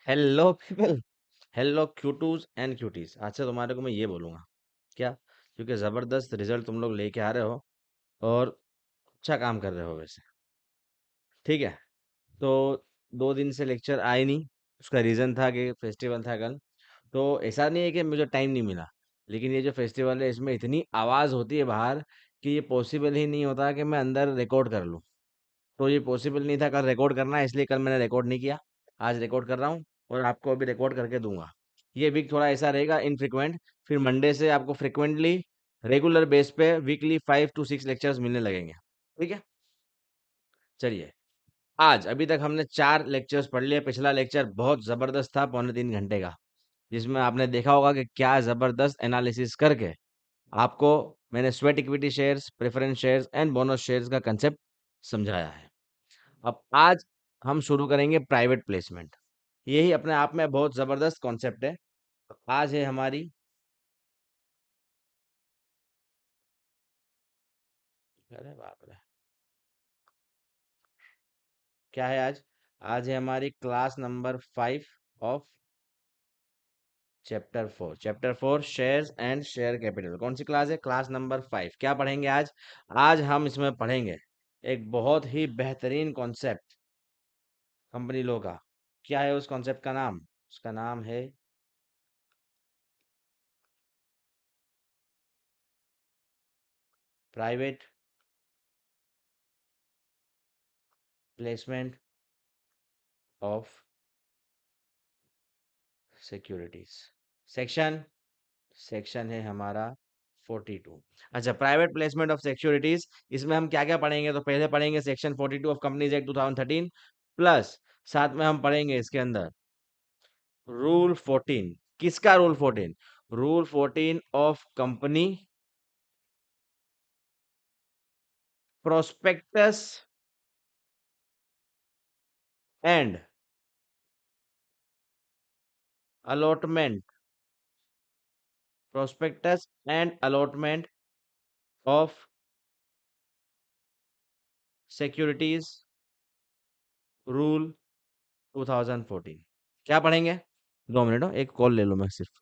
Hello people. Hello क्यूटूज and cuties. आज से तुम्हारे को मैं ये बोलूंगा क्या, क्योंकि जबरदस्त रिजल्ट तुम लोग लेके आ रहे हो और अच्छा काम कर रहे हो वैसे। ठीक है। तो 2 दिन से लेक्चर आए नहीं। उसका रीजन था कि फेस्टिवल था कल। तो ऐसा नहीं है कि मुझे टाइम नहीं मिला, लेकिन ये जो फेस्टिवल है इसमें इतनी आवाज़ होती है बाहर कि ये पॉसिबल ही नहीं होता कि मैं अंदर रिकॉर्ड कर लूँ। तो ये पॉसिबल नहीं था कल रिकॉर्ड करना, इसलिए कल मैंने रिकॉर्ड नहीं किया। आज रिकॉर्ड कर रहा हूँ और आपको अभी रिकॉर्ड करके दूंगा। ये वीक थोड़ा ऐसा रहेगा इनफ्रिक्वेंट, फिर मंडे से आपको फ्रिक्वेंटली रेगुलर बेस पे वीकली 5 to 6 लेक्चर्स मिलने लगेंगे। ठीक है। चलिए, आज अभी तक हमने 4 लेक्चर्स पढ़ लिए। पिछला लेक्चर बहुत जबरदस्त था, 2.25 घंटे का, जिसमें आपने देखा होगा कि क्या जबरदस्त एनालिसिस करके आपको मैंने sweat equity shares, preference shares and bonus shares का कंसेप्ट समझाया है। अब आज हम शुरू करेंगे प्राइवेट प्लेसमेंट। यही अपने आप में बहुत जबरदस्त कॉन्सेप्ट है। आज है हमारी, अरे बाप रे, क्या है आज? आज है हमारी class number 5 of chapter 4। Chapter 4 shares and share capital. कौन सी क्लास है? Class number 5। क्या पढ़ेंगे आज? आज हम इसमें पढ़ेंगे एक बहुत ही बेहतरीन कॉन्सेप्ट कंपनी लॉ का। क्या है उस कॉन्सेप्ट का नाम? उसका नाम है private placement of securities. Section section है हमारा 42। अच्छा, प्राइवेट प्लेसमेंट ऑफ सिक्योरिटीज। इसमें हम क्या क्या पढ़ेंगे? तो पहले पढ़ेंगे section 42 of companies act 2013 plus साथ में हम पढ़ेंगे इसके अंदर रूल 14। किसका rule 14? Rule 14 of company prospectus and allotment. Prospectus and allotment of securities rule 2014। क्या पढ़ेंगे? 2 मिनट हो, एक कॉल ले लो मैं सिर्फ।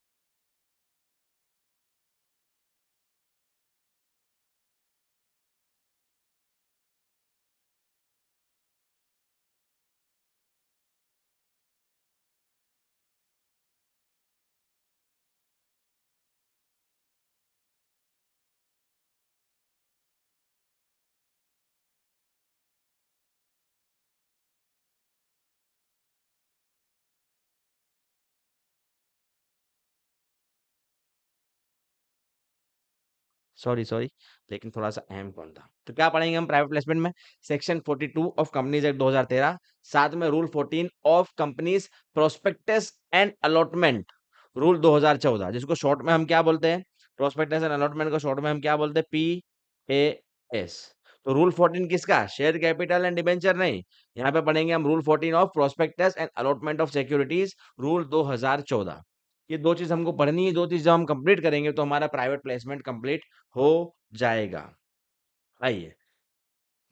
सॉरी सॉरी, लेकिन थोड़ा सा अहम कौन था। तो क्या पढ़ेंगे हम प्राइवेट प्लेसमेंट में? सेक्शन 42 ऑफ कंपनीज एक्ट 2013, साथ में rule 14 of companies prospectus and allotment rule 2014, जिसको शॉर्ट में हम क्या बोलते हैं? प्रोस्पेक्टस एंड अलॉटमेंट को शॉर्ट में हम क्या बोलते हैं? PAS। तो रूल 14 किसका? शेयर कैपिटल एंड डिबेंचर नहीं। यहाँ पे पढ़ेंगे हम rule 14 of prospectus and allotment of securities rule 2014। ये 2 चीज हमको पढ़नी है। 2 चीज जब हम कंप्लीट करेंगे तो हमारा प्राइवेट प्लेसमेंट कंप्लीट हो जाएगा। आइए,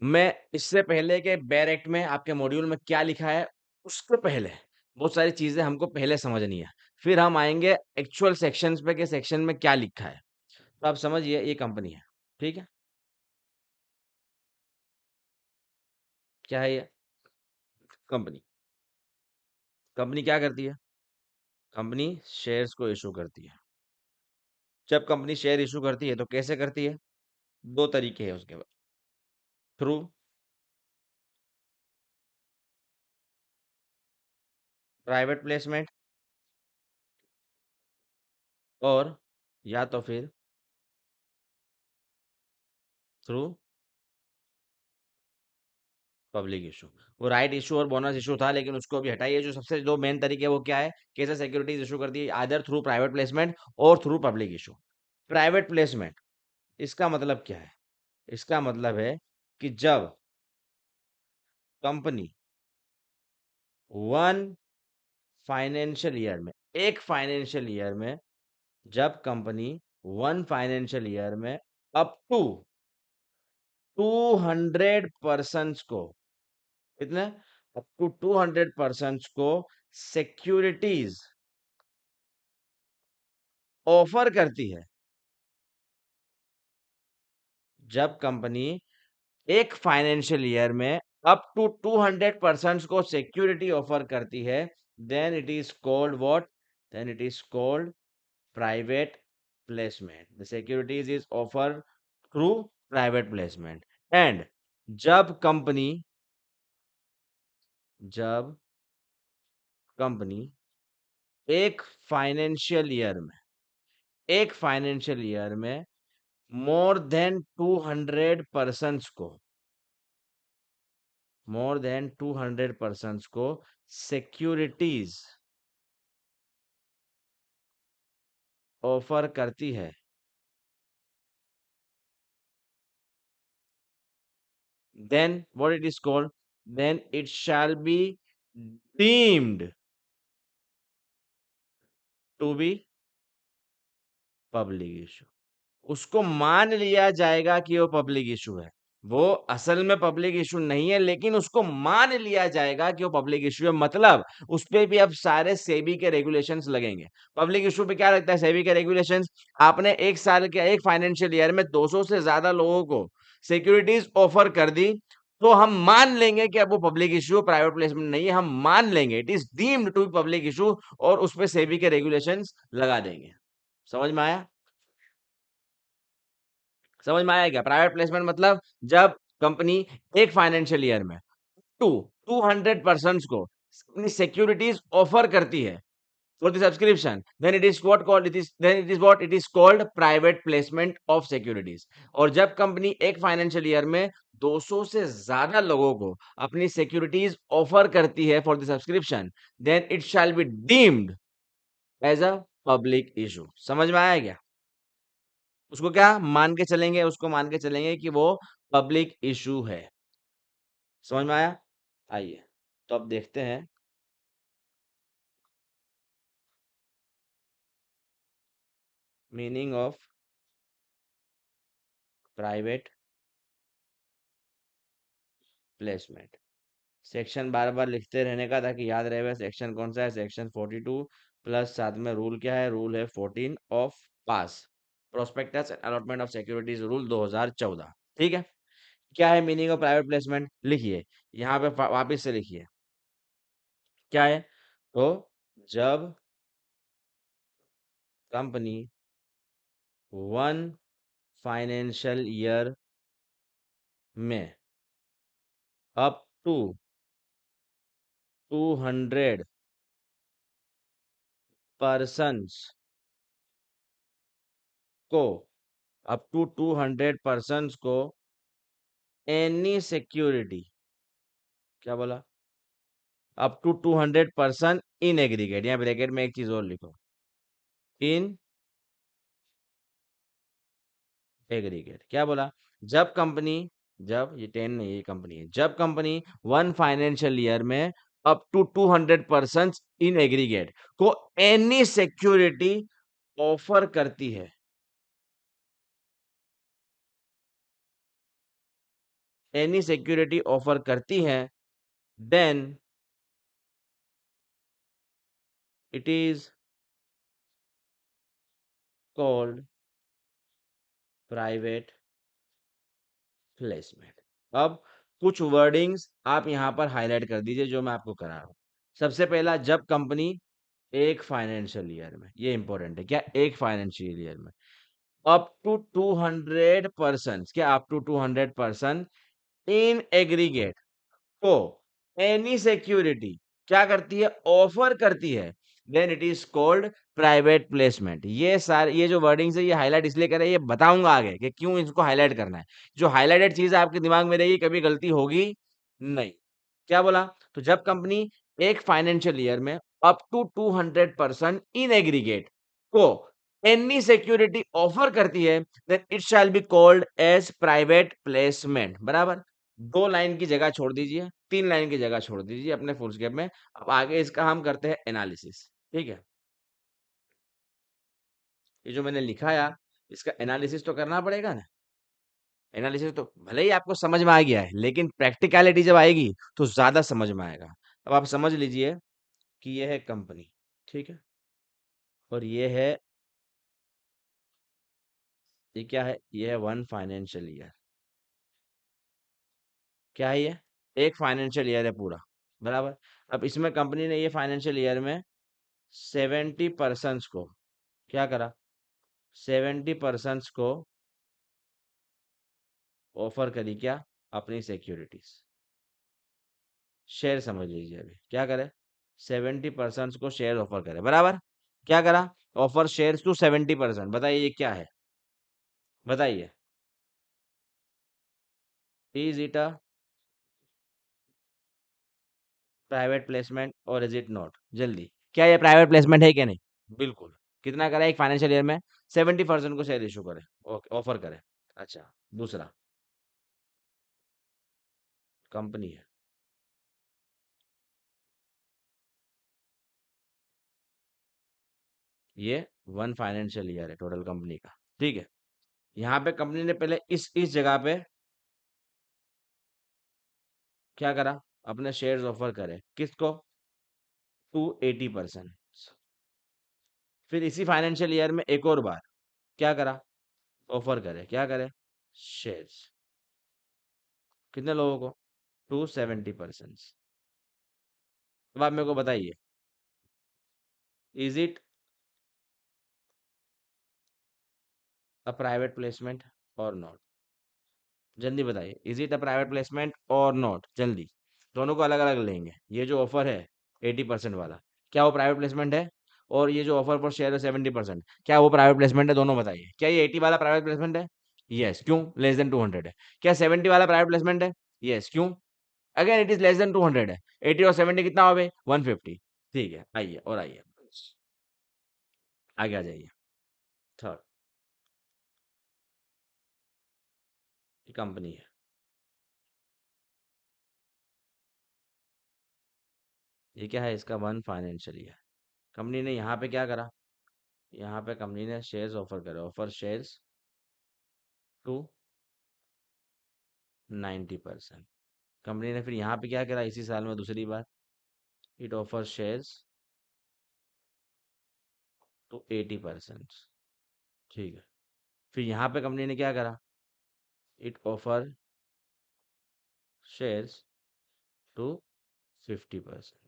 मैं इससे पहले के बेयर एक्ट में आपके मॉड्यूल में क्या लिखा है, उसके पहले बहुत सारी चीजें हमको पहले समझनी है। फिर हम आएंगे एक्चुअल सेक्शंस पे कि सेक्शन में क्या लिखा है। तो आप समझिए, ये कंपनी है। ठीक है। क्या है ये? कंपनी। कंपनी क्या करती है? कंपनी शेयर्स को इशू करती है। जब कंपनी शेयर इशू करती है तो कैसे करती है? 2 तरीके हैं उसके बाद। थ्रू प्राइवेट प्लेसमेंट और या तो फिर थ्रू पब्लिक इशू। वो राइट इशू और बोनस इशू था, लेकिन उसको भी हटाइए। जो सबसे दो मेन तरीके हैं वो क्या है? कैसे सिक्योरिटीज इशू करती है? आइदर थ्रू प्राइवेट प्लेसमेंट और through public issue. Private placement, इसका मतलब क्या है? इसका मतलब है कि जब कंपनी वन फाइनेंशियल ईयर में, एक फाइनेंशियल ईयर में, जब कंपनी वन फाइनेंशियल ईयर में अप टू 200 पर्सन को, कितने? अप टू 200 पर्सन को सिक्योरिटीज ऑफर करती है, जब कंपनी एक फाइनेंशियल ईयर में अप टू 200% को सिक्योरिटी ऑफर करती है, then it is called what, then it is called private placement. The securities is offer through private placement. And जब कंपनी जब कंपनी एक फाइनेंशियल ईयर में एक फाइनेंशियल ईयर में मोर देन 200 को मोर देन 200 को सिक्योरिटीज ऑफर करती है, then what it is called, then it shall be deemed to be public issue। उसको मान लिया जाएगा कि वो पब्लिक इशू है। वो असल में पब्लिक इशू नहीं है, लेकिन उसको मान लिया जाएगा कि वो पब्लिक इशू है। मतलब उस पे भी अब सारे सेबी के रेगुलेशंस लगेंगे। पब्लिक इशू पे क्या लगता है? सेबी के रेगुलेशंस। आपने एक साल के एक फाइनेंशियल ईयर में 200 से ज्यादा लोगों को सिक्योरिटीज ऑफर कर दी, तो हम मान लेंगे कि अब वो पब्लिक इशू, प्राइवेट प्लेसमेंट नहीं है। हम मान लेंगे, it is deemed to be public issue, और उस पे सेबी के रेगुलेशंस लगा देंगे। समझ में आया? समझ में आया क्या? प्राइवेट प्लेसमेंट मतलब जब कंपनी एक फाइनेंशियल ईयर में टू 200% को अपनी सिक्योरिटीज ऑफर करती है for the subscription, then it is what called, it is called private placement of securities. और जब कंपनी एक फाइनेंशियल ईयर में 200 से ज्यादा लोगों को अपनी सिक्योरिटीज ऑफर करती है for the subscription, then it shall be deemed as a public issue. समझ में आया क्या? उसको क्या मान के चलेंगे? उसको मान के चलेंगे कि वो पब्लिक इशू है। समझ में आया? आइए, तो अब देखते हैं meaning of private placement. Section बार बार लिखते रहने का ताकि याद रहे। सेक्शन कौन सा है? सेक्शन 42 प्लस साथ में रूल क्या है? रूल है 14 of pass, prospectus and allotment of securities rule 2014। ठीक है। क्या है मीनिंग ऑफ प्राइवेट प्लेसमेंट? लिखिए, यहाँ पे वापिस से लिखिए क्या है। तो जब कंपनी वन फाइनेंशियल ईयर में अप टू 200 पर्सन्स को अप टू 200 पर्सन्स को एनी सिक्योरिटी, क्या बोला? Up to 200 person in aggregate, यहाँ ब्रैकेट में एक चीज और लिखो, इन एग्रीगेट। क्या बोला? जब कंपनी, जब ये 10 नहीं, ये कंपनी है, जब कंपनी वन फाइनेंशियल ईयर में up to 200 person in aggregate को एनी सिक्योरिटी ऑफर करती है, एनी सिक्योरिटी ऑफर करती है, then it is called private placement. अब कुछ वर्डिंग्स आप यहां पर हाईलाइट कर दीजिए जो मैं आपको करा रहा हूं। सबसे पहला, जब कंपनी एक फाइनेंशियल ईयर में, ये इंपॉर्टेंट है, क्या? एक फाइनेंशियल ईयर में अप टू 200 पर्सन, क्या? Up to 200 person in aggregate को एनी सिक्योरिटी क्या करती है? ऑफर करती है, then it is called private placement. ये सारे, ये जो वर्डिंग्स है, ये हाईलाइट इसलिए कर रहे हैं, ये बताऊंगा आगे कि क्यों इसको हाईलाइट करना है। जो हाईलाइटेड चीज आपके दिमाग में रहेगी, कभी गलती होगी नहीं। क्या बोला? तो जब कंपनी एक फाइनेंशियल ईयर में up to 200 person in aggregate को एनी सिक्योरिटी ऑफर करती है, then it shall be called as private placement. बराबर? 2 लाइन की जगह छोड़ दीजिए, 3 लाइन की जगह छोड़ दीजिए अपने फुल स्केप में। अब आगे इसका हम करते हैं एनालिसिस। ठीक है, ये जो मैंने लिखाया, इसका एनालिसिस तो करना पड़ेगा ना। एनालिसिस तो भले ही आपको समझ में आ गया है, लेकिन प्रैक्टिकलिटी जब आएगी तो ज्यादा समझ में आएगा। अब आप समझ लीजिए कि ये है कंपनी, ठीक है, और ये है, ये क्या है, ये है वन फाइनेंशियल ईयर। क्या है ये? एक फाइनेंशियल ईयर है पूरा, बराबर। अब इसमें कंपनी ने ये फाइनेंशियल ईयर में 70% को क्या करा, 70% को ऑफर करी, क्या, अपनी सिक्योरिटीज, शेयर समझ लीजिए। अभी क्या करे, 70% को शेयर ऑफर करे, बराबर। क्या करा, ऑफर शेयर टू 70%। बताइए ये क्या है, बताइए। Is it a private placement और इज इट नॉट? जल्दी, क्या ये प्राइवेट प्लेसमेंट है क्या नहीं? बिल्कुल। कितना करा एक फाइनेंशियल ईयर में? 70% को शेयर इशू करे, ओके, ऑफर करे। अच्छा, दूसरा, कंपनी है, ये वन फाइनेंशियल ईयर है टोटल कंपनी का, ठीक है। यहाँ पे कंपनी ने पहले इस जगह पे क्या करा, अपने शेयर्स ऑफर करे, किसको, टू 80%। फिर इसी फाइनेंशियल ईयर में एक और बार क्या करा, ऑफर करे, क्या करे, शेयर्स, कितने लोगों को, टू 70%। अब आप मेरे को बताइए, is it a private placement or not? जल्दी बताइए, is it a private placement or not? जल्दी, दोनों को अलग अलग लेंगे। ये जो ऑफर है 80% वाला, क्या वो प्राइवेट प्लेसमेंट है? और ये जो ऑफर पर शेयर है 70%, क्या वो प्राइवेट प्लेसमेंट है? दोनों बताइए। क्या ये 80 वाला प्राइवेट प्लेसमेंट है? यस, क्यों, लेस देन 200 है। क्या 70 वाला प्राइवेट प्लेसमेंट है? यस, क्यों, again it is less than 200 है। 80 और 70 कितना हो गए, 150। ठीक है, आइए और आइए, आगे आ जाइए। थर्ड, कंपनी है, ये क्या है, इसका वन फाइनेंशियल ईयर। कंपनी ने यहाँ पे क्या करा, यहाँ पे कंपनी ने शेयर्स ऑफर करे, ऑफर शेयर्स टू 90%। कंपनी ने फिर यहाँ पे क्या करा, इसी साल में दूसरी बार, इट ऑफर शेयर्स टू 80%, ठीक है। फिर यहाँ पे कंपनी ने क्या करा, इट ऑफर शेयर्स टू 50%,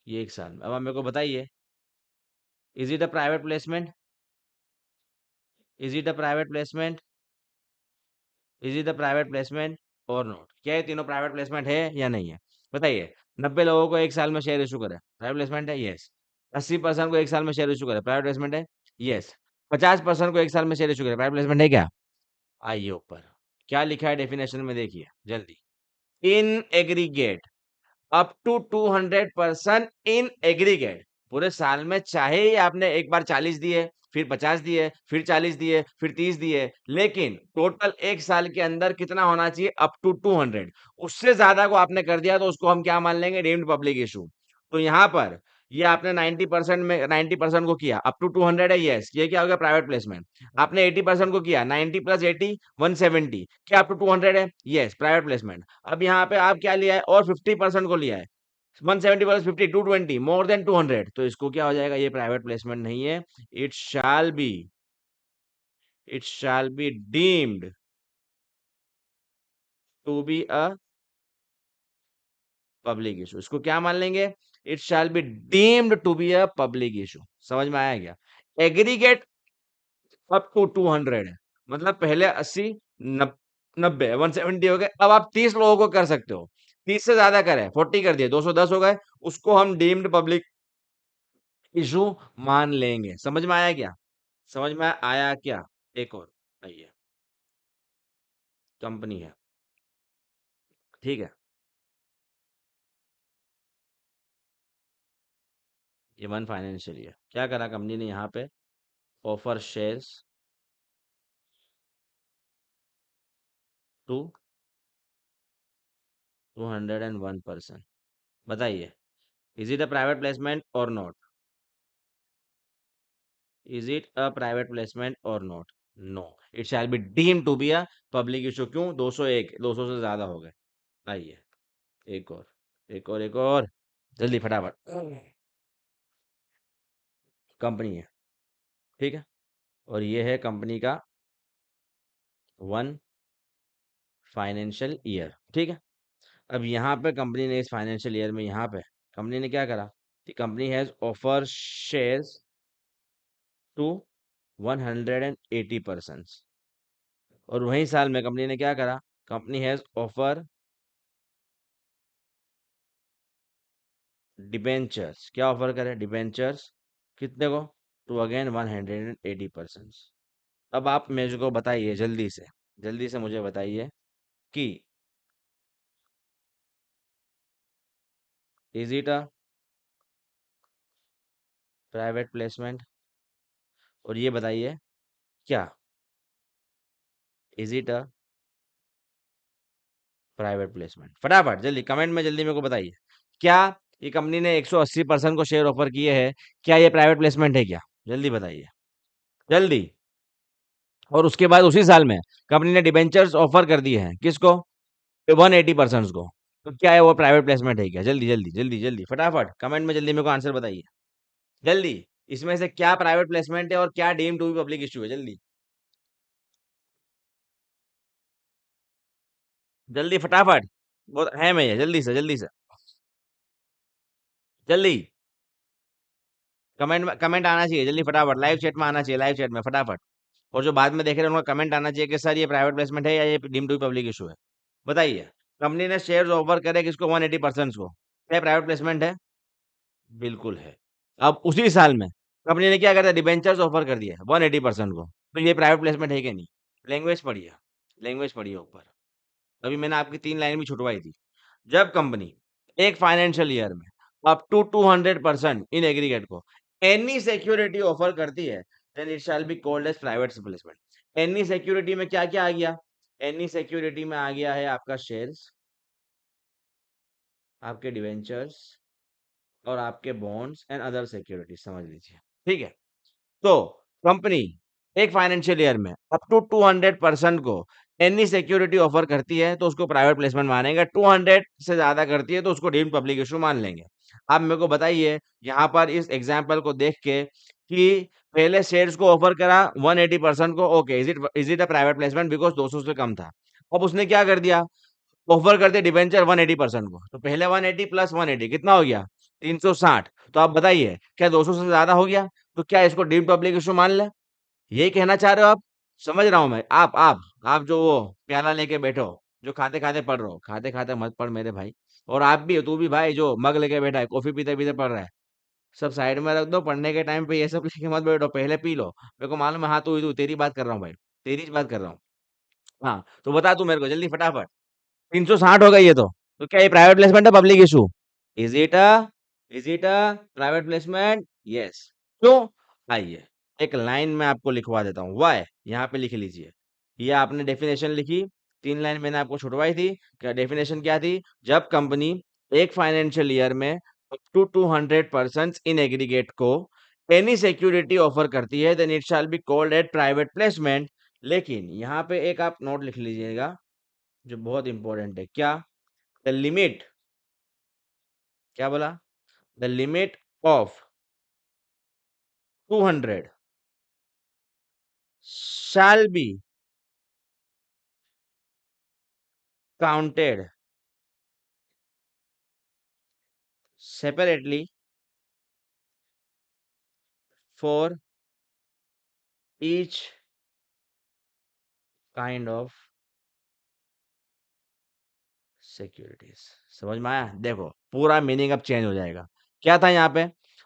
ये एक साल में। अब आप मेरे को बताइए, is it a private placement, is it a private placement, is it a private placement or not? क्या ये तीनों प्राइवेट प्लेसमेंट है या नहीं है? बताइए। 90 लोगों को एक साल में शेयर इशू करे, प्राइवेट प्लेसमेंट है, यस। 80% को एक साल में शेयर इशू करे, प्राइवेट प्लेसमेंट है, यस। 50% को एक साल में शेयर इशू करे, प्राइवेट प्लेसमेंट है क्या? आइए ऊपर, क्या लिखा है डेफिनेशन में, देखिए जल्दी। In aggregate up to 200% in aggregate, पूरे साल में चाहे ही आपने एक बार 40 दिए, फिर 50 दिए, फिर 40 दिए, फिर 30 दिए, लेकिन टोटल एक साल के अंदर कितना होना चाहिए, अप टू 200। उससे ज्यादा को आपने कर दिया तो उसको हम क्या मान लेंगे, डीम्ड पब्लिक इशू। तो यहाँ पर ये आपने 90% में 90% को किया, अप टू 200 है, यस, ये क्या हो गया, प्राइवेट प्लेसमेंट। आपने 80% को किया, 90 प्लस 80 170, क्या अप टू 200 है, यस, प्राइवेट प्लेसमेंट। अब यहाँ पे आप क्या लिया है, और 50% को लिया है, 170 प्लस 50 220, मोर देन 200, तो इसको क्या हो जाएगा, ये प्राइवेट प्लेसमेंट नहीं है। It shall be, it shall be deemed to be a public issue. इसको क्या मान लेंगे, it shall be deemed to be a public issue. समझ में आया क्या? एग्रीगेट अप टू 200 है, मतलब पहले 80, 90, 170 हो गए। अब आप 30 लोगों को कर सकते हो, 30 से ज्यादा करें, 40 कर दिए, 210 हो गए, उसको हम डीम्ड पब्लिक इशू मान लेंगे। समझ में आया क्या? समझ में आया क्या? एक और, आइए, कंपनी है, ठीक है, ये वन फाइनेंशियल ईयर, क्या करा कंपनी ने यहाँ पे, ऑफर शेयर्स टू 201%। बताइए, is it a private placement or not? Is it a private placement or not? No, it shall be deem to be a public issue. क्यों, 201, 200 से ज्यादा हो गए। आइए, एक और, एक और, एक और, जल्दी फटाफट। कंपनी है, ठीक है, और ये है कंपनी का 1 फाइनेंशियल ईयर, ठीक है। अब यहाँ पे कंपनी ने इस फाइनेंशियल ईयर में यहाँ पे कंपनी ने क्या करा कि company has offer shares to 180 person, और वही साल में कंपनी ने क्या करा, कंपनी हैज ऑफर डिबेंचर्स, क्या ऑफर करे, डिबेंचर्स, कितने को, टू अगेन 180 पर्सन। अब आप मेरे को बताइए जल्दी से मुझे बताइए कि is it a private placement, और ये बताइए क्या is it a private placement, फटाफट जल्दी कमेंट में जल्दी मेरे को बताइए, क्या ये कंपनी ने 180% को शेयर ऑफर किए हैं, क्या ये प्राइवेट प्लेसमेंट है क्या, जल्दी बताइए जल्दी। और उसके बाद उसी साल में कंपनी ने डिबेंचर्स ऑफर कर दिए हैं किसको, 180 पर्सन को, तो क्या है वो प्राइवेट प्लेसमेंट है क्या, जल्दी जल्दी जल्दी जल्दी फटाफट कमेंट में जल्दी मेरे को आंसर बताइए जल्दी। इसमें से क्या प्राइवेट प्लेसमेंट है और क्या deem to be public issue है, जल्दी जल्दी फटाफट, बहुत है मैं ये, जल्दी से जल्दी, कमेंट आना चाहिए जल्दी फटाफट, लाइव चैट में आना चाहिए, लाइव चैट में फटाफट। और जो बाद में देख रहे हैं उनका कमेंट आना चाहिए कि सर ये प्राइवेट प्लेसमेंट है या ये डीम टू पब्लिक इशू है। बताइए, कंपनी ने शेयर्स ऑफर करे किसको, 180 पर्सन को, क्या प्राइवेट प्लेसमेंट है, बिल्कुल है। अब उसी साल में कंपनी ने क्या करता, डिबेंचर्स ऑफर कर दिया 180 पर्सन को, तो ये प्राइवेट प्लेसमेंट है कि नहीं, लैंग्वेज पढ़िए, लैंग्वेज पढ़िए ऊपर। अभी मैंने आपकी 3 लाइन भी छुटवाई थी। जब कंपनी एक फाइनेंशियल ईयर में अप टू 200% इन एग्रीगेट को एनी सिक्योरिटी ऑफर करती है, then it shall be called as private placement. Any security में क्या क्या आ गया, एनी सिक्योरिटी में आ गया है आपका शेयर्स, आपके डिवेंचर्स, और आपके बॉन्ड्स एंड अदर सिक्योरिटी, समझ लीजिए, ठीक है। तो कंपनी एक फाइनेंशियल ईयर में अप टू 200% को एनी सिक्योरिटी ऑफर करती है तो उसको प्राइवेट प्लेसमेंट मानेगा, 200 से ज्यादा करती है तो उसको डीम्ड पब्लिक इशू मान लेंगे। आप मेरे को बताइए यहाँ पर इस एग्जाम्पल को देख के कि पहले शेयर्स को ऑफर करा 180% को, okay, is it a private placement because 200 से कम था। अब उसने क्या कर दिया, ऑफर कर दिया डिबेंचर 180% को, तो पहले 180 प्लस 180 कितना हो गया, 360। तो आप बताइए क्या 200 से ज्यादा हो गया, तो क्या इसको डीम्ड पब्लिक इशू मान ले, यही कहना चाह रहे हो आप, समझ रहा हूँ मैं। आप जो वो प्याला लेके बैठो, जो खाते खाते पढ़ रहे हो, खाते खाते मत पढ़ मेरे भाई, और आप भी, तू भी भाई जो मग लेके बैठा है, कॉफी पीते पीते पढ़ रहा है, सब साइड में रख दो, पढ़ने के टाइम पे ये सब लेके मत बैठो, पहले पी लो। मेरे को मालूम है, हाँ तू तेरी बात कर रहा हूँ भाई, तेरी बात कर रहा हूँ। हाँ तो बता तू मेरे को जल्दी फटाफट, 360 हो गई ये तो क्या ये प्राइवेट प्लेसमेंट है public issue, is it a is it a private placement, yes, क्यों, आइए एक लाइन में आपको लिखवा देता हूँ, वाई, यहाँ पे लिख लीजिए। ये आपने डेफिनेशन लिखी, 3 लाइन मैंने आपको छुटवाई थी, क्या डेफिनेशन क्या थी, जब कंपनी एक फाइनेंशियल ईयर में अप टू 200% इन एग्रीगेट को एनी सिक्योरिटी ऑफर करती है, then it shall be called at private placement. लेकिन यहाँ पे एक आप नोट लिख लीजिएगा जो बहुत इंपॉर्टेंट है, क्या, द लिमिट, क्या बोला, the limit of 200 shall be counted separately for each kind of securities. समझ में आया, देखो पूरा मीनिंग अब चेंज हो जाएगा। क्या था यहाँ पे,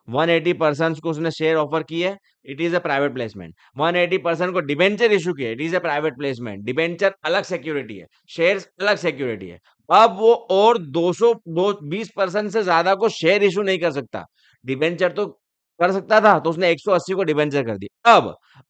180 पर्सन को उसने शेयर ऑफर किए, it is a private placement. 180 person को डिबेंचर इशू किए, it is a private placement. Debenture अलग सिक्योरिटी है, शेयर्स अलग सिक्योरिटी है। अब वो और 20% से ज्यादा को शेयर इशू नहीं कर सकता, डिबेंचर तो कर सकता था, तो उसने 180 को डिबेंचर कर दिया।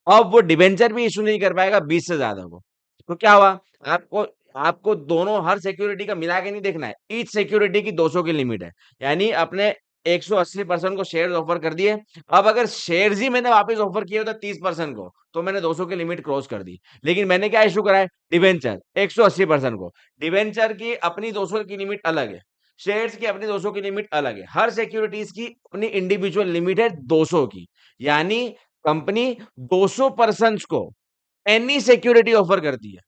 अब वो डिबेंचर भी इशू नहीं कर पाएगा 20 से ज्यादा को, तो क्या हुआ, आपको आपको दोनों हर सिक्योरिटी का मिला के नहीं देखना है, ईच सिक्योरिटी की 200 की लिमिट है, यानी अपने 180% को शेयर ऑफर कर दिए। अब अगर शेयर्स ही मैंने वापस ऑफर किए होता 30% को, तो मैंने 200 की लिमिट क्रॉस कर दी। लेकिन मैंने क्या इशू करा है, डिवेंचर 180% को, डिवेंचर की अपनी 200 की लिमिट अलग है, शेयर्स की अपनी 200 की लिमिट अलग है, हर सिक्योरिटीज की अपनी इंडिविजुअल लिमिट है 200 की। यानी कंपनी 200 पर्सन को एनी सिक्योरिटी ऑफर करती है।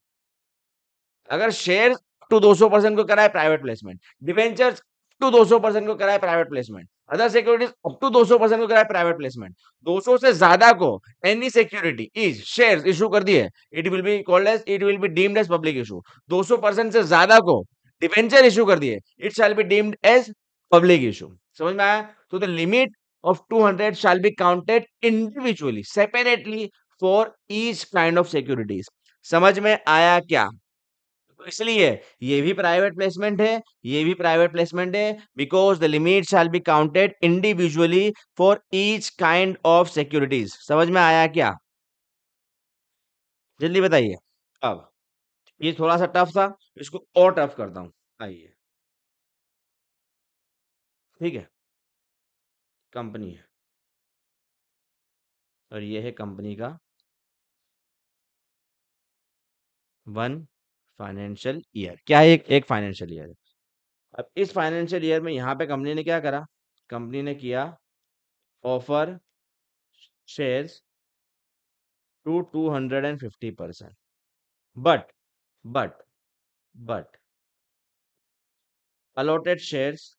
अगर शेयर टू 200% को कराए प्राइवेट प्लेसमेंट, डिवेंचर्स टू 200% को कराए private placement, other securities up to 200% को कराए प्राइवेट प्लेसमेंट, 200 से ज्यादा को any security is shares issue कर दिए, it will be called as, it will be deemed as public issue. 200% से ज्यादा को डिवेंचर इशू कर दिए, it shall be deemed as public issue. समझ में आया? तो the limit of 200 shall be counted individually separately for each kind of securities। समझ में आया क्या? तो इसलिए ये भी प्राइवेट प्लेसमेंट है, ये भी प्राइवेट प्लेसमेंट है, because the limit shall be counted individually for each kind of securities. समझ में आया क्या? जल्दी बताइए। अब ये थोड़ा सा टफ था, इसको और टफ करता हूं। आइए, ठीक है, कंपनी है और ये है कंपनी का वन फाइनेंशियल ईयर। क्या है? एक फाइनेंशियल ईयर है। अब इस फाइनेंशियल ईयर में यहाँ पे कंपनी ने क्या करा? कंपनी ने किया offer shares to 250%, but but but allotted shares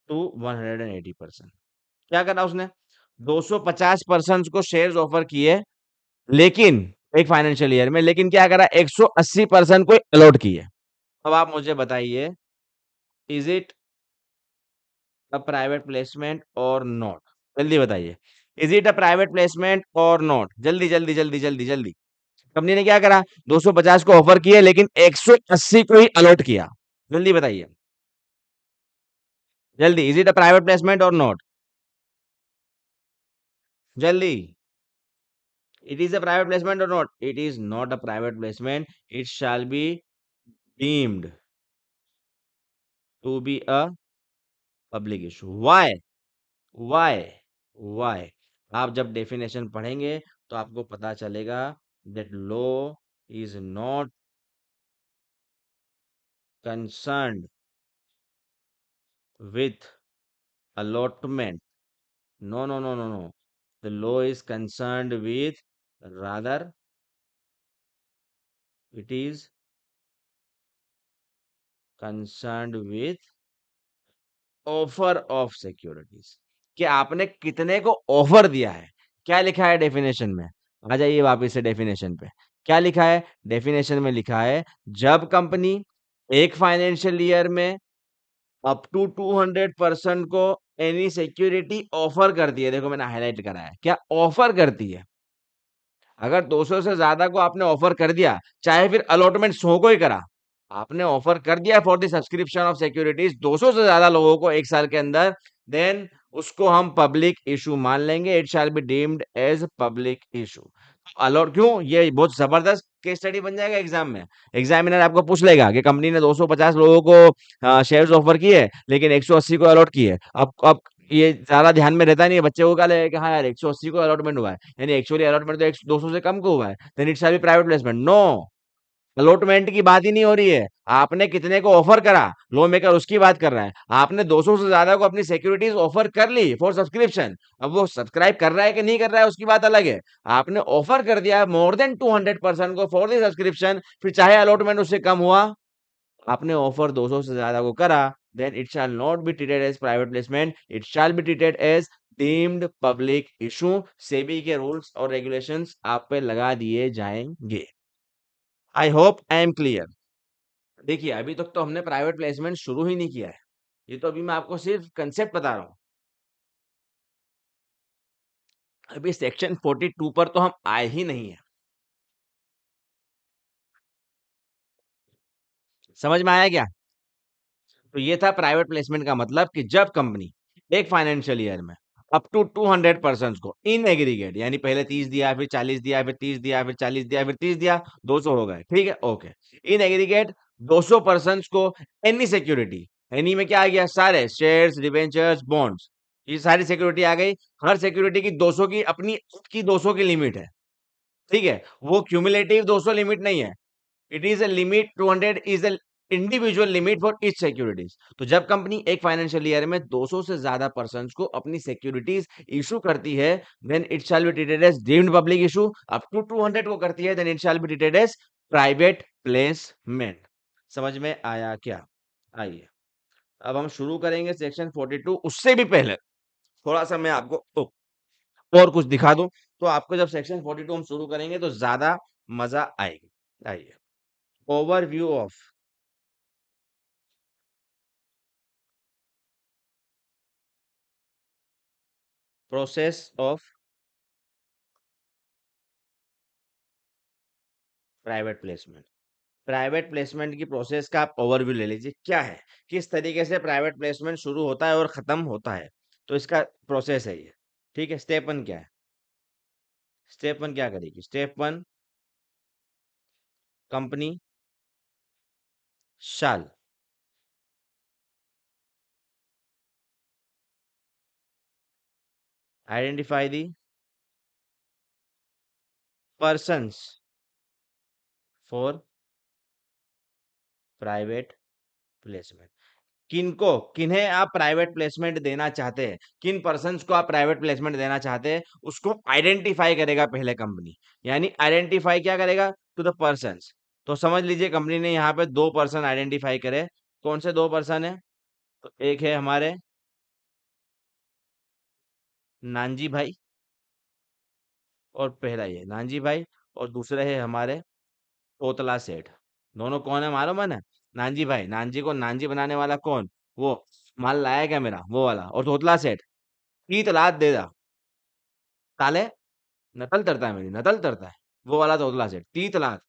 to 180%। क्या करा उसने? 250 पर्सन को शेयर्स ऑफर किए, लेकिन एक फाइनेंशियल ईयर में, लेकिन क्या करा? 180 पर्सन को अलॉट किए। अब आप मुझे बताइए, is it a private placement or not? जल्दी बताइए, is it a private placement or not? जल्दी जल्दी जल्दी जल्दी जल्दी। कंपनी ने क्या करा? 250 को ऑफर किए, लेकिन 180 को ही अलॉट किया। जल्दी बताइए, जल्दी, is it a private placement or not? जल्दी। It is a private placement or not? It is not a private placement. It shall be deemed to be a public issue. Why? Why? Why? आप जब definition पढ़ेंगे तो आपको पता चलेगा that law is not concerned with allotment. No, no, no, no, no. The law is concerned with, rather, it is concerned with offer of securities, कि आपने कितने को ऑफर दिया है। क्या लिखा है डेफिनेशन में? आ जाइए वापिस से डेफिनेशन पे। क्या लिखा है डेफिनेशन में? लिखा है, जब कंपनी एक फाइनेंशियल ईयर में अप टू 200% को एनी सिक्योरिटी ऑफर करती है, देखो मैंने हाईलाइट करा है, क्या ऑफर करती है। अगर 200 से ज्यादा को आपने ऑफर कर दिया, चाहे फिर अलॉटमेंट 100 को ही करा, आपने ऑफर कर दिया for the subscription of securities 200 से ज्यादा लोगों को एक साल के अंदर, देन उसको हम पब्लिक इशू मान लेंगे। It shall be deemed as public issue. Allot क्यों? ये बहुत जबरदस्त केस स्टडी बन जाएगा एग्जाम में। एग्जामिनर आपको पूछ लेगा कि कंपनी ने 250 लोगों को शेयर्स ऑफर किए, लेकिन 180 को अलॉट किए। अब ये ज्यादा ध्यान में रहता नहीं है, बच्चे को क्या लगेगा कि हाँ यार 180 को अलॉटमेंट हुआ है, यानी एक्चुअली अलॉटमेंट तो 200 से कम को हुआ है, then it shall be private placement. No, allotment की बात ही नहीं हो रही है। आपने कितने को ऑफर करा, लॉ मेकर उसकी बात कर रहा है। आपने 200 से ज्यादा को अपनी सिक्योरिटीज ऑफर कर ली फॉर सब्सक्रिप्शन। अब वो सब्सक्राइब कर रहा है कि नहीं कर रहा है उसकी बात अलग है। आपने ऑफर कर दिया मोर देन 200% को फॉर द सब्सक्रिप्शन, फिर चाहे अलॉटमेंट उससे कम हुआ, आपने ऑफर 200 से ज्यादा को करा, then it shall not be treated as private placement, it shall be treated as deemed public issue. SEBI के रूल्स और रेगुलेशंस आप पे लगा दिए जाएंगे। I hope I am clear. देखिए, अभी तक तो हमने प्राइवेट प्लेसमेंट शुरू ही नहीं किया है। ये तो अभी मैं आपको सिर्फ कंसेप्ट बता रहा हूँ। अभी सेक्शन 42 पर तो हम आए ही नहीं है। समझ में आया क्या? तो ये था प्राइवेट प्लेसमेंट का मतलब, कि जब कंपनी एक फाइनेंशियल ईयर में अप टू 200% को इन एग्रीगेट, यानी पहले 30 दिया, फिर 40 दिया, फिर 30 दिया, फिर 40 दिया, फिर 30 दिया, 200 हो गए, ठीक है, ओके। इन एग्रीगेट 200% को एनी सिक्योरिटी, एनी में क्या आ गया? सारे शेयर्स, डिबेंचर्स, बॉन्ड्स, ये सारी सिक्योरिटी आ गई। हर सिक्योरिटी की 200 की अपनी की 200 की लिमिट है। ठीक है, वो क्यूमुलेटिव 200 लिमिट नहीं है, it is a limit, 200 is a individual limit for each securities. तो जब कंपनी एक फाइनेंशियल ईयर में 200 से ज्यादा पर्सन को अपनी सिक्योरिटीज इशू करती है, then it shall be treated as deemed public issue. Up to 200 को करती है, then it shall be treated as private placement. समझ में आया क्या? आइए, अब हम शुरू करेंगे सेक्शन 42। उससे भी पहले थोड़ा सा मैं आपको और कुछ दिखा दूं, तो आपको जब सेक्शन 42 हम शुरू करेंगे तो ज्यादा मजा आएगी। आइए, overview of process of private placement. Private placement की प्रोसेस का आप ओवरव्यू ले लीजिए, क्या है, किस तरीके से प्राइवेट प्लेसमेंट शुरू होता है और खत्म होता है। तो इसका प्रोसेस है ये। ठीक है, स्टेप वन क्या है? स्टेप वन क्या करेगी? Step one, company shall identify the persons for private placement. किनको, किन्हें आप प्राइवेट प्लेसमेंट देना चाहते हैं, किन पर्सन्स को आप प्राइवेट प्लेसमेंट देना चाहते हैं, उसको आइडेंटिफाई करेगा पहले कंपनी। यानी आइडेंटिफाई क्या करेगा? To the persons. तो समझ लीजिए कंपनी ने यहाँ पे दो पर्सन आइडेंटिफाई करे। कौन से दो पर्सन है? तो एक है हमारे नानजी भाई, और पहला ये नानजी भाई, और दूसरे है हमारे तोतला सेठ। दोनों कौन है मालूम है ना? नानजी भाई, नानजी को नानजी बनाने वाला कौन? वो माल लाया क्या मेरा, वो वाला। और तोतला सेठ, तीत लात दे दा साले, नकल करता है मेरी, नकल करता है। वो वाला तोतला सेठ 30 लाख,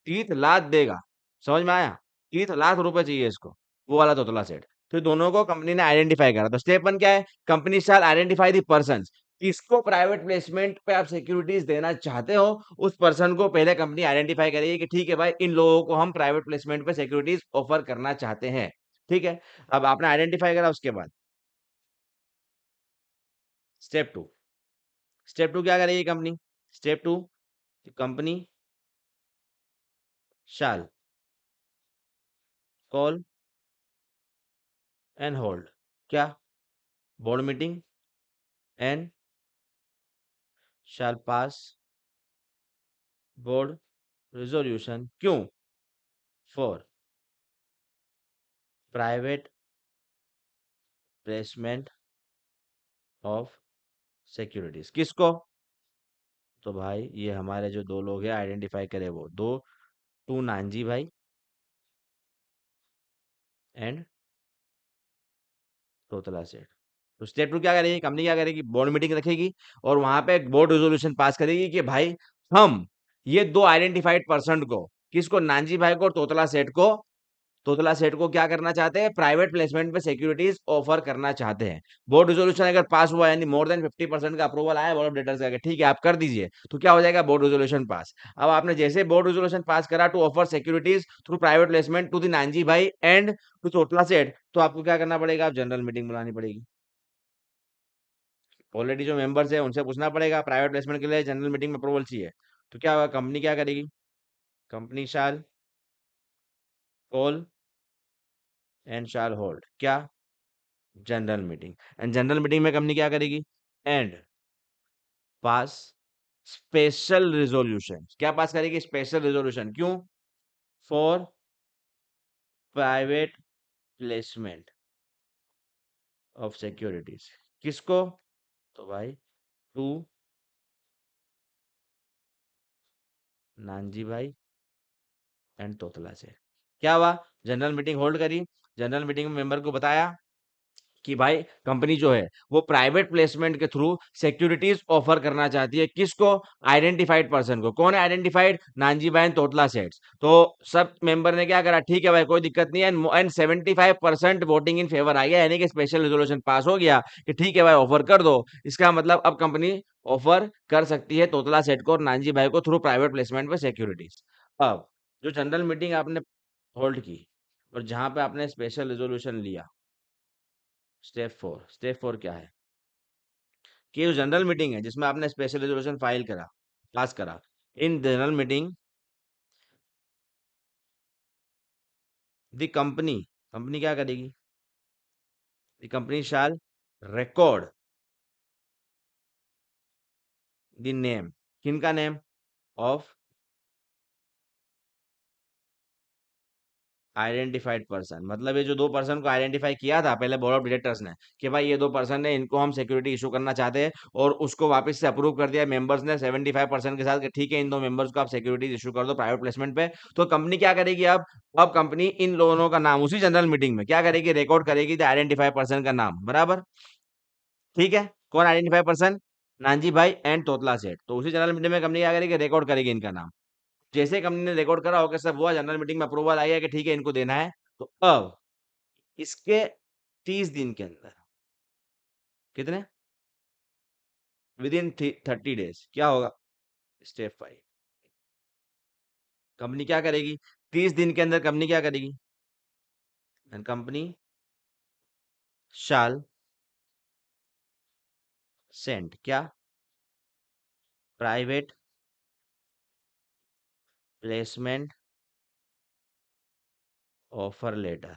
30 लाख देगा। समझ में आया? 30 लाख रुपए चाहिए इसको, वो वाला तोतला सेठ। तो दोनों को कंपनी ने आइडेंटिफाई करा। तो स्टेप वन क्या है? Company shall identify the person. किसको प्राइवेट प्लेसमेंट पे आप सिक्योरिटीज देना चाहते हो, उस पर्सन को पहले कंपनी आइडेंटिफाई करेगी कि ठीक है भाई, इन लोगों को हम प्राइवेट प्लेसमेंट पे सिक्योरिटीज ऑफर करना चाहते हैं। ठीक है, अब आपने आइडेंटिफाई करा, उसके बाद स्टेप टू। स्टेप टू क्या करेगी कंपनी? Step two, company shall call and hold, क्या, board meeting, and shall pass board resolution. क्यों? For private placement of securities. किसको? तो भाई ये हमारे जो दो लोग हैं आइडेंटिफाई करे, वो दो, टू नानजी भाई एंड तोतला सेठ। तो स्टेप टू क्या करेगी कंपनी? क्या करेगी? बोर्ड मीटिंग रखेगी और वहां पे एक बोर्ड रेजोल्यूशन पास करेगी कि भाई हम ये दो आइडेंटिफाइड पर्सन को, किसको, नानजी भाई को और तोतला सेठ को, तोतला सेठ को क्या करना चाहते हैं? प्राइवेट प्लेसमेंट पे सिक्योरिटीज ऑफर करना चाहते हैं। बोर्ड रेजोल्यूशन अगर पास हुआ, यानी मोर देन 50% का अप्रूवल आया बोर्ड ऑफ डायरेक्टर्स का, ठीक है आप कर दीजिए, तो क्या हो जाएगा? Board resolution pass. अब आपने जैसे बोर्ड रेजोल्यूशन पास करा to offer securities through private placement to the Nanji bhai and to तोतला सेठ, तो आपको क्या करना पड़ेगा? आप जनरल मीटिंग बुलानी पड़ेगी। ऑलरेडी जो मेंबर्स है उनसे पूछना पड़ेगा, प्राइवेट प्लेसमेंट के लिए जनरल मीटिंग में अप्रूवल चाहिए। तो क्या होगा? कंपनी क्या करेगी? Company shall call and shall hold, क्या, general meeting. And general meeting में कंपनी क्या करेगी? And pass special resolution. क्या पास करेगी? Special resolution. क्यों? For private placement of securities. किसको? तो भाई टू नानजी भाई एंड तोतला से। क्या हुआ? जनरल मीटिंग होल्ड करी, जनरल मीटिंग में मेंबर को बताया कि भाई कंपनी जो है वो प्राइवेट प्लेसमेंट के थ्रू सिक्योरिटीज ऑफर करना चाहती है। किसको? आइडेंटिफाइड पर्सन को। कौन है आइडेंटिफाइड? नानजी भाई तोतला सेट्स। तो सब मेंबर ने क्या करा? ठीक है भाई कोई दिक्कत नहीं है, एंड 75% वोटिंग इन फेवर आ गया, यानी कि स्पेशल रेजोल्यूशन पास हो गया कि ठीक है भाई ऑफर कर दो। इसका मतलब अब कंपनी ऑफर कर सकती है तोतला सेट को और नानजी भाई को थ्रू प्राइवेट प्लेसमेंट पे सिक्योरिटीज। अब जो जनरल मीटिंग आपने होल्ड की और जहां पे आपने स्पेशल रेजोल्यूशन लिया, स्टेप फोर। स्टेप फोर क्या है? कि जो जनरल मीटिंग है जिसमें आपने स्पेशल रेजोल्यूशन फाइल करा, पास करा, in general meeting the company, company क्या करेगी, the company shall record the name, किनका नेम, ऑफ आइडेंटिफाइड पर्सन। मतलब ये जो दो पर्सन को आइडेंटिफाई किया था पहले बोर्ड ऑफ डायरेक्टर्स ने कि भाई ये दो पर्सन है, इनको हम सिक्योरिटी इशू करना चाहते हैं, और उसको वापस से अप्रूव कर दिया मेंबर्स ने 75% के साथ कि ठीक है इन दो मेंबर्स को आप सिक्योरिटी इशू कर दो प्राइवेट प्लेसमेंट पे। तो कंपनी क्या करेगी अब कंपनी इन लोगों का नाम उसी जनरल मीटिंग में क्या करेगी, रिकॉर्ड करेगी द आइडेंटिफाइड पर्सन का नाम, बराबर। ठीक है, कौन identified person, Nanji bhai and तोतला सेठ। तो उसी जनरल मीटिंग में कंपनी क्या करेगी, रिकॉर्ड करेगी इनका नाम। जैसे कंपनी ने रिकॉर्ड करा होगा सब हुआ, जनरल मीटिंग में अप्रूवल आ गया कि ठीक है इनको देना है। तो अब इसके 30 दिन के अंदर, कितने, विद इन 30 डेज क्या होगा, स्टेप 5, कंपनी क्या करेगी, 30 दिन के अंदर कंपनी क्या करेगी, एंड कंपनी शाल सेंड क्या, private placement offer letter,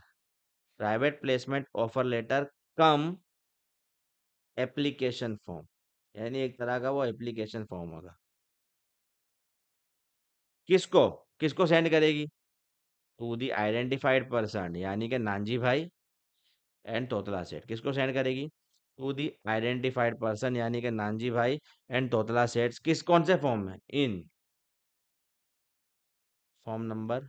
private placement offer letter cum application form, यानी एक तरह का वो एप्लीकेशन फॉर्म होगा। किसको, किसको सेंड करेगी, टू दी आइडेंटिफाइड पर्सन यानी कि नानजी भाई एंड तोतला सेठ। किसको सेंड करेगी, टू दी आइडेंटिफाइड पर्सन यानी कि नानजी भाई एंड तोतला सेठ। किस कौन से फॉर्म में, इन फॉर्म नंबर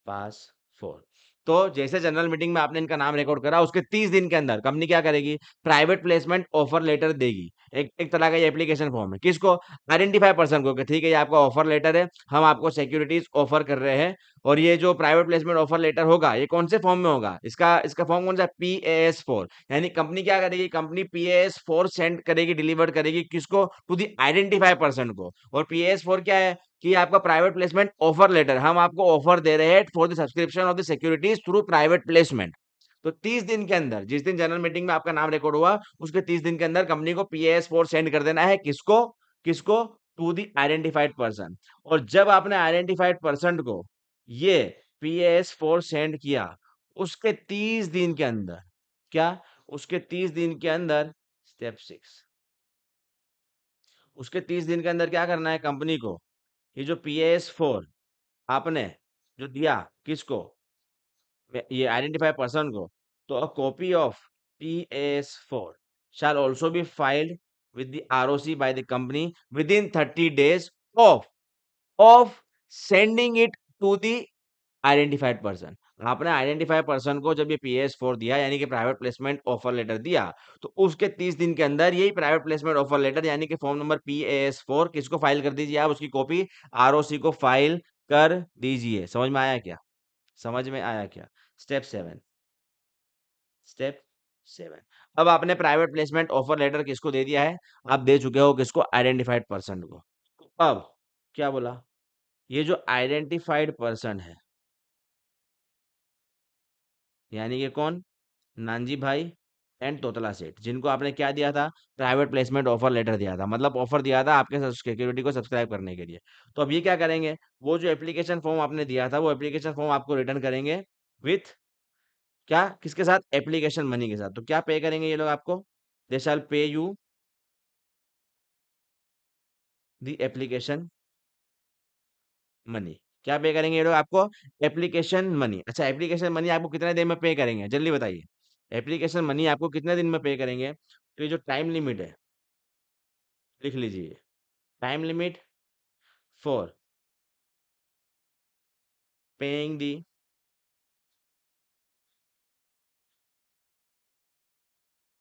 पास 4। तो जैसे जनरल मीटिंग में आपने इनका नाम रिकॉर्ड करा उसके 30 दिन के अंदर कंपनी क्या करेगी, प्राइवेट प्लेसमेंट ऑफर लेटर देगी। एक तरह का ये एप्लीकेशन फॉर्म है, किसको, आइडेंटिफाई पर्सन को कि ठीक है ये आपका ऑफर लेटर है, हम आपको सिक्योरिटीज ऑफर कर रहे हैं। और ये जो प्राइवेट प्लेसमेंट ऑफर लेटर होगा ये कौन से फॉर्म में होगा, इसका इसका फॉर्म कौन सा, PAS4। यानी कंपनी क्या करेगी, कंपनी PAS4 सेंड करेगी, डिलीवर करेगी किसको, टू दी आइडेंटिफाई पर्सन को। और PAS4 क्या है कि आपका प्राइवेट प्लेसमेंट ऑफर लेटर, हम आपको ऑफर दे रहे हैं for the subscription of the securities through private placement. तो 30 दिन के अंदर, जिस दिन जनरल मीटिंग में आपका नाम रिकॉर्ड हुआ उसके 30 दिन के अंदर कंपनी को PAS4 सेंड कर देना है, किसको, किसको, टू दी आइडेंटिफाइड पर्सन। और जब आपने आइडेंटिफाइड पर्सन को ये PAS4 सेंड किया उसके 30 दिन के अंदर, क्या, उसके 30 दिन के अंदर, स्टेप 6, उसके 30 दिन के अंदर क्या करना है कंपनी को, ये जो PAS4 आपने जो दिया किसको, ये आइडेंटिफाई पर्सन को, तो a copy of PAS4 shall also be filed with the ROC by the company within 30 days of of sending it to the identified person. आपने आइडेंटिफाइड पर्सन को जब ये PAS4 दिया यानी कि प्राइवेट प्लेसमेंट ऑफर लेटर दिया, तो उसके 30 दिन के अंदर यही प्राइवेट प्लेसमेंट ऑफर लेटर यानी कि फॉर्म नंबर PAS4 किसको फाइल कर दीजिए, आप उसकी कॉपी ROC को फाइल कर दीजिए। समझ में आया क्या, समझ में आया क्या। स्टेप 7, स्टेप 7, अब आपने प्राइवेट प्लेसमेंट ऑफर लेटर किसको दे दिया है, आप दे चुके हो किसको, आइडेंटिफाइड पर्सन को। अब क्या बोला, ये जो आइडेंटिफाइड पर्सन है यानी कि कौन, नानजी भाई एंड तोतला सेठ, जिनको आपने क्या दिया था, प्राइवेट प्लेसमेंट ऑफर लेटर दिया था, मतलब ऑफर दिया था आपके सिक्योरिटी को सब्सक्राइब करने के लिए। तो अब ये क्या करेंगे, वो जो एप्लीकेशन फॉर्म आपने दिया था वो एप्लीकेशन फॉर्म आपको रिटर्न करेंगे विथ क्या, किसके साथ, एप्लीकेशन मनी के साथ। तो क्या पे करेंगे ये लोग आपको, दे शैल पे यू द एप्लीकेशन मनी। क्या पे करेंगे ये लोग आपको, एप्लीकेशन मनी। अच्छा, एप्लीकेशन मनी आपको कितने दिन में पे करेंगे, जल्दी बताइए। एप्लीकेशन मनी आपको कितने दिन में पे करेंगे, तो ये जो टाइम लिमिट है लिख लीजिए, time limit for paying the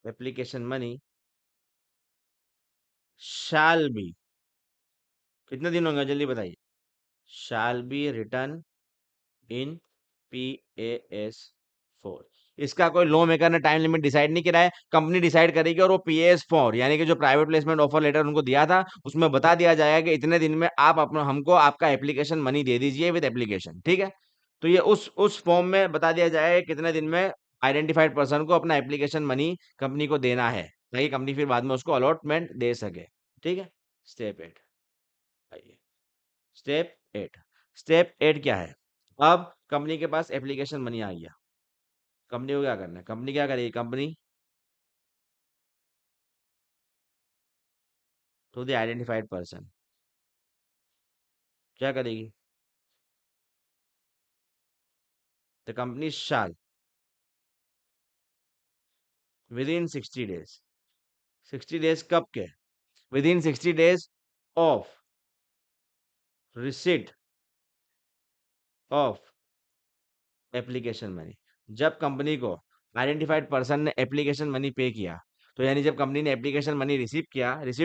application money shall be, कितने दिन होंगे जल्दी बताइए, shall be return in PAS4। इसका कोई लॉ मेकर ने टाइम लिमिट डिसाइड नहीं किया है, कंपनी डिसाइड करेगी। और वो PAS4 यानी कि जो प्राइवेट प्लेसमेंट ऑफर लेटर उनको दिया था उसमें बता दिया जाएगा कि इतने दिन में आप अपना हमको आपका एप्लीकेशन मनी दे दीजिए विद एप्लीकेशन, ठीक है। तो ये उस फॉर्म में बता दिया जाएगा कितने दिन में आइडेंटिफाइड पर्सन को अपना एप्लीकेशन मनी कंपनी को देना है, ताकि कंपनी फिर बाद में उसको अलॉटमेंट दे सके, ठीक है। स्टेप 8, आइए, स्टेप 8। स्टेप 8 क्या है? अब कंपनी के पास एप्लीकेशन मनी आ गया। कंपनी को क्या करना है? कंपनी क्या करेगी? Company to the identified person क्या करेगी? The company shall within 60 days. 60 days कब के? Within 60 days of receipt of application money. जब कंपनी को आइडेंटिफाइड पर्सन ने एप्लीकेशन मनी पे किया, तो यानी जब कंपनी ने एप्लीकेशन मनी रिसीव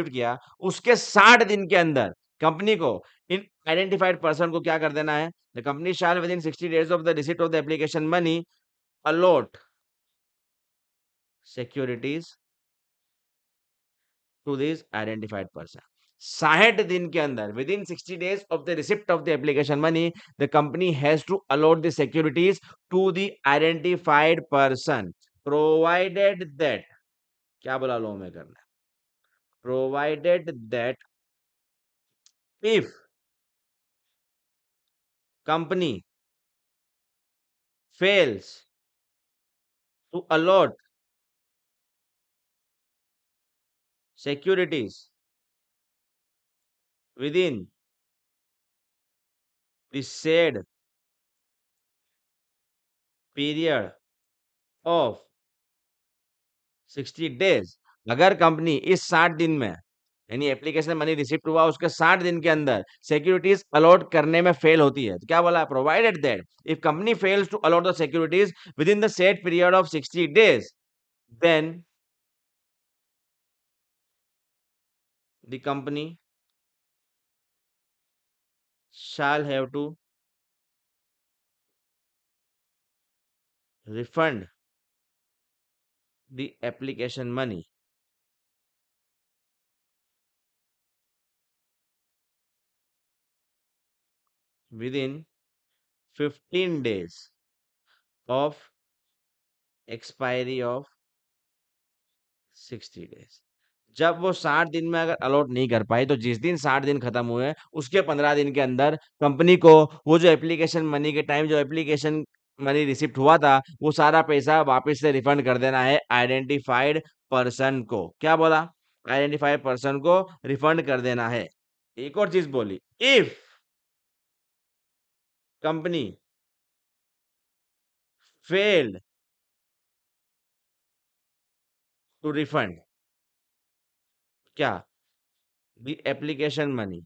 किया, उसके 60 दिन के अंदर कंपनी को इन आइडेंटिफाइड पर्सन को क्या कर देना है? The company shall within 60 days of the receipt of the application money allot securities to this identified person. 60 दिन के अंदर within 60 days of the receipt of the application money the company has to allot the securities to the identified person provided that, क्या बोला लो में करना है? Provided that if company fails to allot securities within the said period of 60 days. अगर company इस 60 दिन में, यानी एप्लीकेशन मनी रिसीव हुआ उसके 60 दिन के अंदर सिक्योरिटीज अलॉट करने में फेल होती है, तो क्या बोला? Provided that if company fails to allot the securities within the set period of 60 days, then the company shall have to refund the application money within 15 days of expiry of 60 days. जब वो 60 दिन में अगर allot नहीं कर पाई, तो जिस दिन 60 दिन खत्म हुए उसके 15 दिन के अंदर कंपनी को वो जो एप्लीकेशन मनी के टाइम जो एप्लीकेशन मनी रिसिप्ट हुआ था वो सारा पैसा वापस से रिफंड कर देना है आइडेंटिफाइड पर्सन को। क्या बोला? आइडेंटिफाइड पर्सन को रिफंड कर देना है। एक और चीज बोली, if company failed to refund क्या? The application money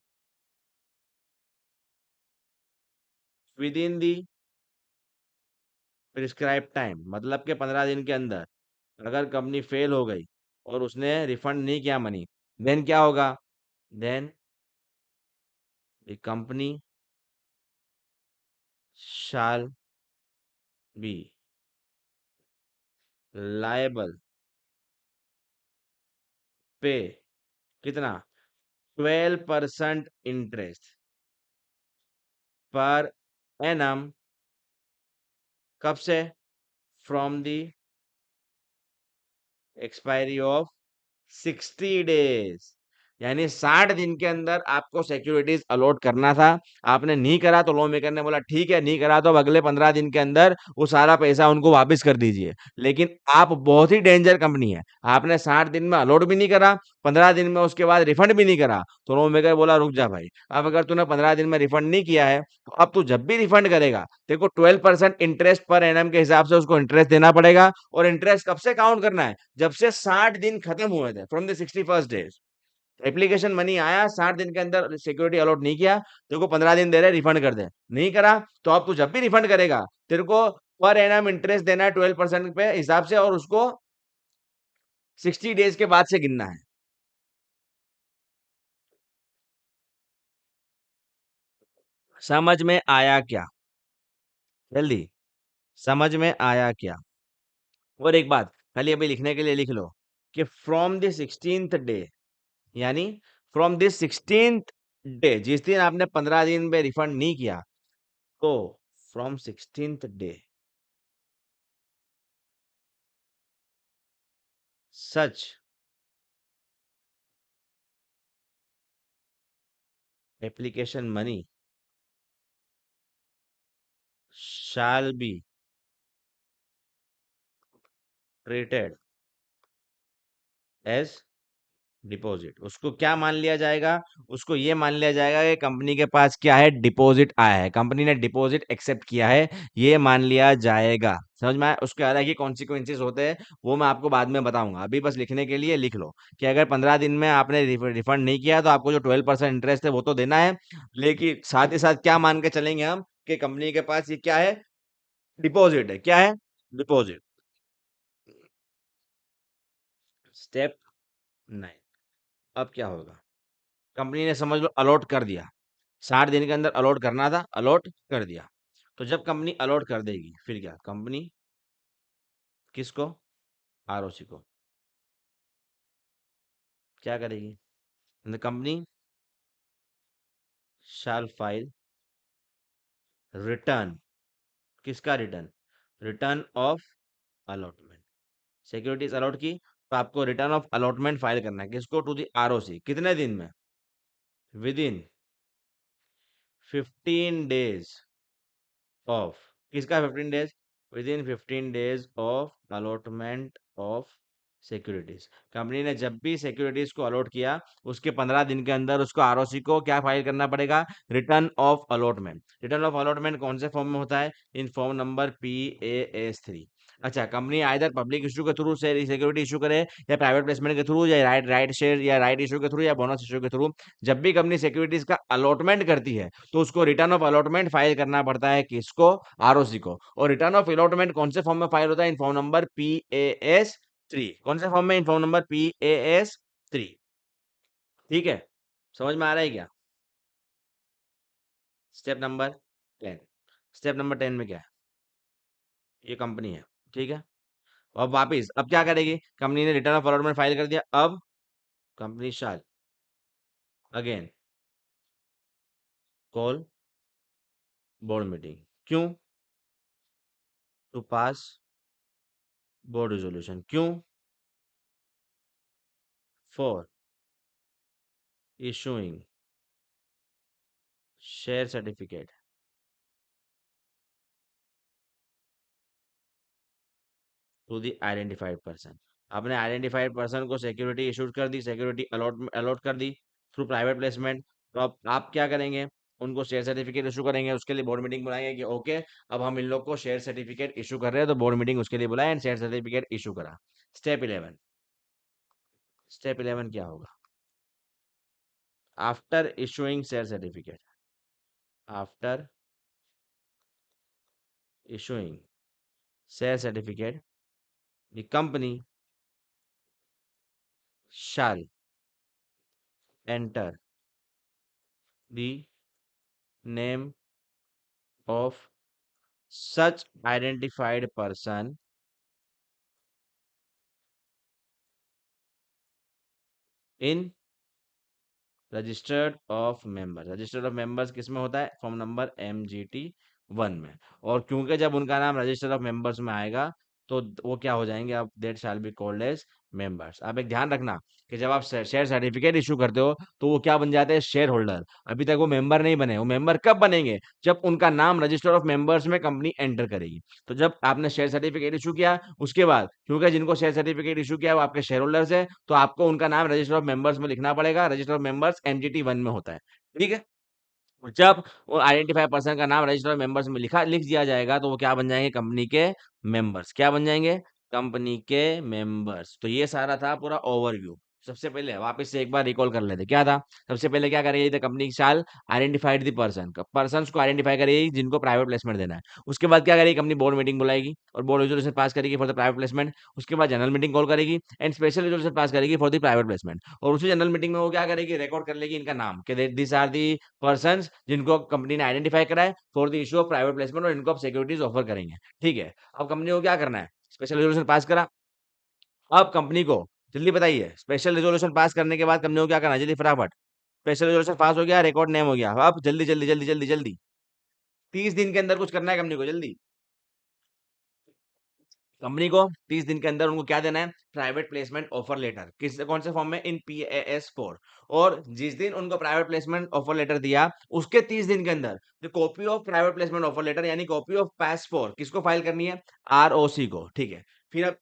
within the prescribe time, मतलब के 15 दिन के अंदर अगर कंपनी फेल हो गई और उसने रिफंड नहीं किया मनी, देन क्या होगा? Then the company shall be liable pay कितना? 12% इंटरेस्ट पर एनम। कब से? From the expiry of 60 days. यानी 60 दिन के अंदर आपको सिक्योरिटीज अलॉट करना था, आपने नहीं करा, तो लॉ मेकर ने बोला ठीक है नहीं करा तो अब अगले 15 दिन के अंदर वो सारा पैसा उनको वापस कर दीजिए। लेकिन आप बहुत ही डेंजर कंपनी है, आपने 60 दिन में अलॉट भी नहीं करा, 15 दिन में उसके बाद रिफंड भी नहीं करा, तो लॉ मेकर बोला रुक जा भाई, अब अगर तूने 15 दिन में रिफंड नहीं किया है तो अब तू जब भी रिफंड करेगा तेरे को 12% इंटरेस्ट पर एनम के हिसाब से उसको इंटरेस्ट देना पड़ेगा। और इंटरेस्ट कब से काउंट करना है? जब से 60 दिन खत्म हुए थे, from the 61st days. Application money आया, 60 दिन के अंदर सिक्योरिटी अलॉट नहीं किया, तेरे को 15 दिन दे रहे रिफंड कर दे, नहीं करा तो अब तू जब भी रिफंड करेगा तेरे को पर एनम इंटरेस्ट देना है 12% पे हिसाब से, और उसको 60 डेज के बाद से गिनना है। समझ में आया क्या? जल्दी, समझ में आया क्या? और एक बात खाली अभी लिखने के लिए लिख लो कि फ्रॉम द 16th डे, यानी फ्रॉम दिस 16th डे, जिस दिन आपने 15 दिन में रिफंड नहीं किया, तो from 16th day such application money shall be treated as deposit. उसको क्या मान लिया जाएगा? उसको ये मान लिया जाएगा कि कंपनी के पास क्या है, डिपॉजिट आया है, कंपनी ने डिपॉजिट एक्सेप्ट किया है, ये मान लिया जाएगा। समझ में आया? उसके अलग ही कॉन्सिक्वेंसेस होते हैं, वो मैं आपको बाद में बताऊंगा। अभी बस लिखने के लिए लिख लो कि अगर 15 दिन में आपने रिफंड नहीं किया तो आपको जो 12% इंटरेस्ट है वो तो देना है, लेकिन साथ ही साथ क्या मान के चलेंगे हम कि कंपनी के पास ये क्या है, डिपॉजिट है। क्या है? डिपॉजिट। स्टेप 9। अब क्या होगा? कंपनी ने समझ लो अलॉट कर दिया, 60 दिन के अंदर अलॉट करना था, अलॉट कर दिया। तो जब कंपनी अलॉट कर देगी फिर क्या, कंपनी किसको, आरओसी को क्या करेगी? The company shall file return. किसका return? Return of allotment. Securities allot की तो आपको रिटर्न ऑफ अलॉटमेंट फाइल करना है, किसको? To the ROC. कितने दिन में? विद इन 15 डेज ऑफ, किसका 15 days? With in 15 days of allotment of securities. Company ने जब भी सिक्योरिटीज को अलॉट किया उसके 15 दिन के अंदर उसको आरओसी को क्या फाइल करना पड़ेगा? Return of allotment. Return of allotment कौन से फॉर्म में होता है? In form number PAS3। अच्छा, कंपनी आइदर पब्लिक इशू के थ्रू से सिक्योरिटी इशू करे, या प्राइवेट प्लेसमेंट के थ्रू, या राइट राइट शेयर या राइट इशू के थ्रू, या बोनस इशू के थ्रू। जब भी कंपनी सिक्योरिटीज का अलॉटमेंट करती है तो उसको रिटर्न ऑफ अलॉटमेंट फाइल करना पड़ता है, किसको? आरओसी को। और रिटर्न ऑफ अलॉटमेंट कौन से फॉर्म में फाइल होता है? In form number PAS3। कौन से फॉर्म में? In form number PAS3। ठीक है, समझ में आ रहा है क्या? Step number 10। स्टेप नंबर 10 में क्या है? ये कंपनी है, ठीक है। अब वापिस अब क्या करेगी? कंपनी ने रिटर्न ऑफ अलॉटमेंट फाइल कर दिया, अब company shall again call board meeting. क्यों? To pass board resolution. क्यों? For issuing share certificate to the identified person. आपने आइडेंटिफाइड पर्सन को सिक्योरिटी इशू कर दी, सिक्योरिटी अलॉट अलॉट कर दी थ्रू प्राइवेट प्लेसमेंट। तो अब आप क्या करेंगे? उनको शेयर सर्टिफिकेट इशू करेंगे, उसके लिए बोर्ड मीटिंग बुलाएंगे कि ओके अब हम इन लोग को शेयर सर्टिफिकेट इशू कर रहे हैं, तो बोर्ड मीटिंग उसके लिए बुलाए एंड शेयर सर्टिफिकेट इशू करा। स्टेप 11। स्टेप 11 क्या होगा? After issuing share certificate, after issuing share certificate, the company shall enter the name of such identified person in registered of member. Registered of members किस में होता है? Form number MGT 1 में। और क्योंकि जब उनका नाम रजिस्टर ऑफ मेंबर्स में आएगा तो वो क्या हो जाएंगे? अब that shall be called as members. आप एक ध्यान रखना कि जब आप शेयर सर्टिफिकेट इशू करते हो तो वो क्या बन जाते हैं? Share holder. अभी तक वो मेंबर नहीं बने, वो मेंबर कब बनेंगे? जब उनका नाम रजिस्टर ऑफ मेंबर्स में कंपनी एंटर करेगी। तो जब आपने शेयर सर्टिफिकेट इशू किया उसके बाद, क्योंकि जिनको शेयर सर्टिफिकेट इशू किया वो आपके शेयर होल्डर्स है, तो आपको उनका नाम रजिस्टर ऑफ मेंबर्स में लिखना पड़ेगा। रजिस्टर ऑफ मेंबर्स MGT 1 में होता है, ठीक है। जब वो आइडेंटिफाई पर्सन का नाम रजिस्टर ऑफ मेंबर्स में लिख दिया जाएगा तो वो क्या बन जाएंगे? कंपनी के मेंबर्स। क्या बन जाएंगे? कंपनी के मेंबर्स। तो ये सारा था पूरा ओवरव्यू। सबसे पहले वापस से एक बार रिकॉल कर लेते क्या था। सबसे पहले क्या करेगी? The company shall identified the person, person को आइडेंटिफाई करेगी जिनको प्राइवेट प्लेसमेंट देना है। उसके बाद क्या करेगी? कंपनी बोर्ड मीटिंग बुलाएगी और बोर्ड रेजोल्यूशन पास करेगी फॉर द प्राइवेट प्लेसमेंट। उसके बाद जनरल मीटिंग कॉल करेगी एंड स्पेशल रेजोल्यूशन पास करेगी फॉर द प्राइवेट प्लेसमेंट। और उसी जनरल मीटिंग में वो क्या करेगी? रिकॉर्ड कर लेगी इनका नाम कि दिस आर दी पर्संस जिनको कंपनी ने आइडेंटिफाई करा है for the issue of private placement, और इनको आप सिक्योरिटीज ऑफर करेंगे, ठीक है। अब कंपनी को क्या करना है? स्पेशल रेजोल्यूशन पास करा। अब कंपनी को जल्दी बताइए, स्पेशल रेजोल्यूशन पास करने के बाद कंपनी को क्या करना है? जल्दी फटाफट। स्पेशल रेजोल्यूशन पास हो गया, रिकॉर्ड नेम हो गया, अब जल्दी जल्दी जल्दी जल्दी जल्दी 30 दिन के अंदर कुछ करना है कंपनी को, जल्दी। कंपनी को 30 दिन के अंदर उनको क्या देना है, प्राइवेट प्लेसमेंट ऑफर लेटर, किस कौन से फॉर्म में, इन PAS4। और जिस दिन उनको प्राइवेट प्लेसमेंट ऑफर लेटर दिया उसके 30 दिन के अंदर the copy of private placement offer letter यानी कॉपी ऑफ PAS4 किसको फाइल करनी है, ROC को, ठीक है। फिर अब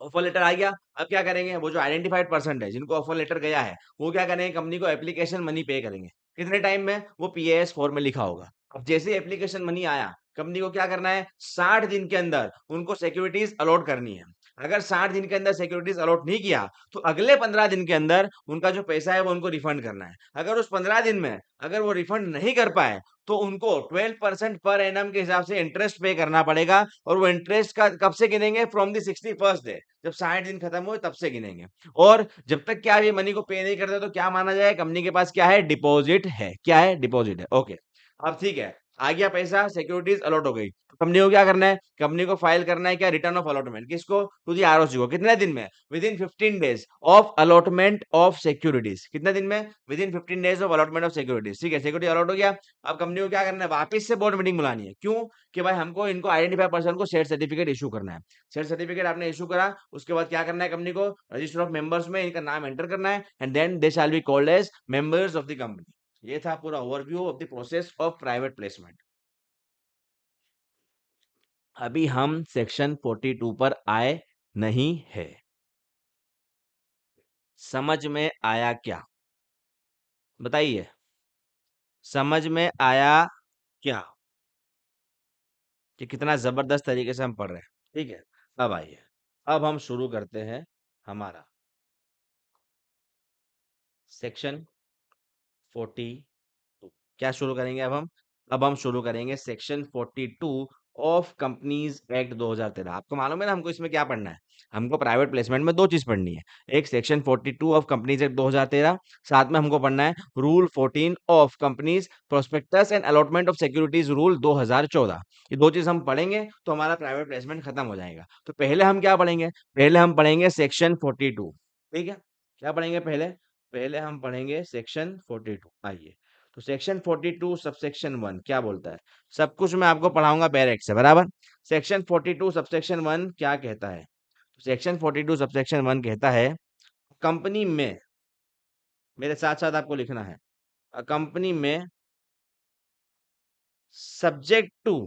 ऑफर लेटर आ गया, अब क्या करेंगे, वो जो आइडेंटिफाइड पर्सन है जिनको ऑफर लेटर गया है वो क्या करेंगे, कंपनी को एप्लीकेशन मनी पे करेंगे। कितने टाइम में, वो PAS4 में लिखा होगा। अब जैसे ही एप्लीकेशन मनी आया, कंपनी को क्या करना है, 60 दिन के अंदर उनको सिक्योरिटीज अलॉट करनी है। अगर 60 दिन के अंदर सिक्योरिटीज अलॉट नहीं किया तो अगले 15 दिन के अंदर उनका जो पैसा है वो उनको रिफंड करना है। अगर उस 15 दिन में अगर वो रिफंड नहीं कर पाए तो उनको 12% पर एनम के हिसाब से इंटरेस्ट पे करना पड़ेगा। और वो इंटरेस्ट का कब से गिनेंगे, फ्रॉम द 61st डे, जब 60 दिन खत्म हुए तब से गिनेंगे। और जब तक क्या ये मनी को पे नहीं करते तो क्या माना जाए, कंपनी के पास क्या है, डिपॉजिट है। क्या है, डिपॉजिट है। ओके, अब ठीक है, आ गया पैसा, सिक्योरिटीज अलॉट हो गई, तो कंपनी को क्या करना है, कंपनी को फाइल करना है क्या, रिटर्न ऑफ अलॉटमेंट, किसको, टू दी ROC को। कितने दिन में, with in 15 days of allotment of securities. कितने दिन में, with in 15 days of allotment of securities. ठीक है, सिक्योरिटी अलॉट हो गया। अब कंपनी को क्या करना है, वापस से बोर्ड मीटिंग बुलानी है। क्यों, कि भाई हमको इनको आइडेंटिफाई पर्सन को शेयर सर्टिफिकेट इशू करना है। शेयर सर्टिफिकेट आपने इशू करा, उसके बाद क्या करना है, कंपनी को रजिस्टर ऑफ मेंबर्स में इनका नाम एंटर करना है, and then they shall be called as members of the company. ये था पूरा overview of the process of private placement. अभी हम सेक्शन 42 पर आए नहीं है। समझ में आया क्या, बताइए, समझ में आया क्या, कि कितना जबरदस्त तरीके से हम पढ़ रहे हैं। ठीक है, अब आइए, अब हम शुरू करते हैं हमारा सेक्शन 42। क्या शुरू करेंगे अब हम शुरू करेंगे सेक्शन 42 ऑफ कंपनीज एक्ट 2013। आपको मालूम है ना हमको इसमें क्या पढ़ना है, हमको प्राइवेट प्लेसमेंट में दो चीज पढ़नी है, एक सेक्शन 42 ऑफ कंपनीज एक्ट 2013, साथ में हमको पढ़ना है rule 14 of companies prospectus and allotment of securities rule 2014। ये दो चीज हम पढ़ेंगे तो हमारा प्राइवेट प्लेसमेंट खत्म हो जाएगा। तो पहले हम क्या पढ़ेंगे, पहले हम पढ़ेंगे सेक्शन 42। ठीक है, क्या पढ़ेंगे पहले, पहले हम पढ़ेंगे सेक्शन 42। आइए, तो सेक्शन 42 सबसेक्शन 1 क्या बोलता है, सब कुछ मैं आपको पढ़ाऊंगा बैरेक से, बराबर। सेक्शन 42 सबसेक्शन 1 क्या कहता है, सेक्शन 42 सबसेक्शन 1 कहता है, कंपनी में, मेरे साथ साथ आपको लिखना है, कंपनी में subject to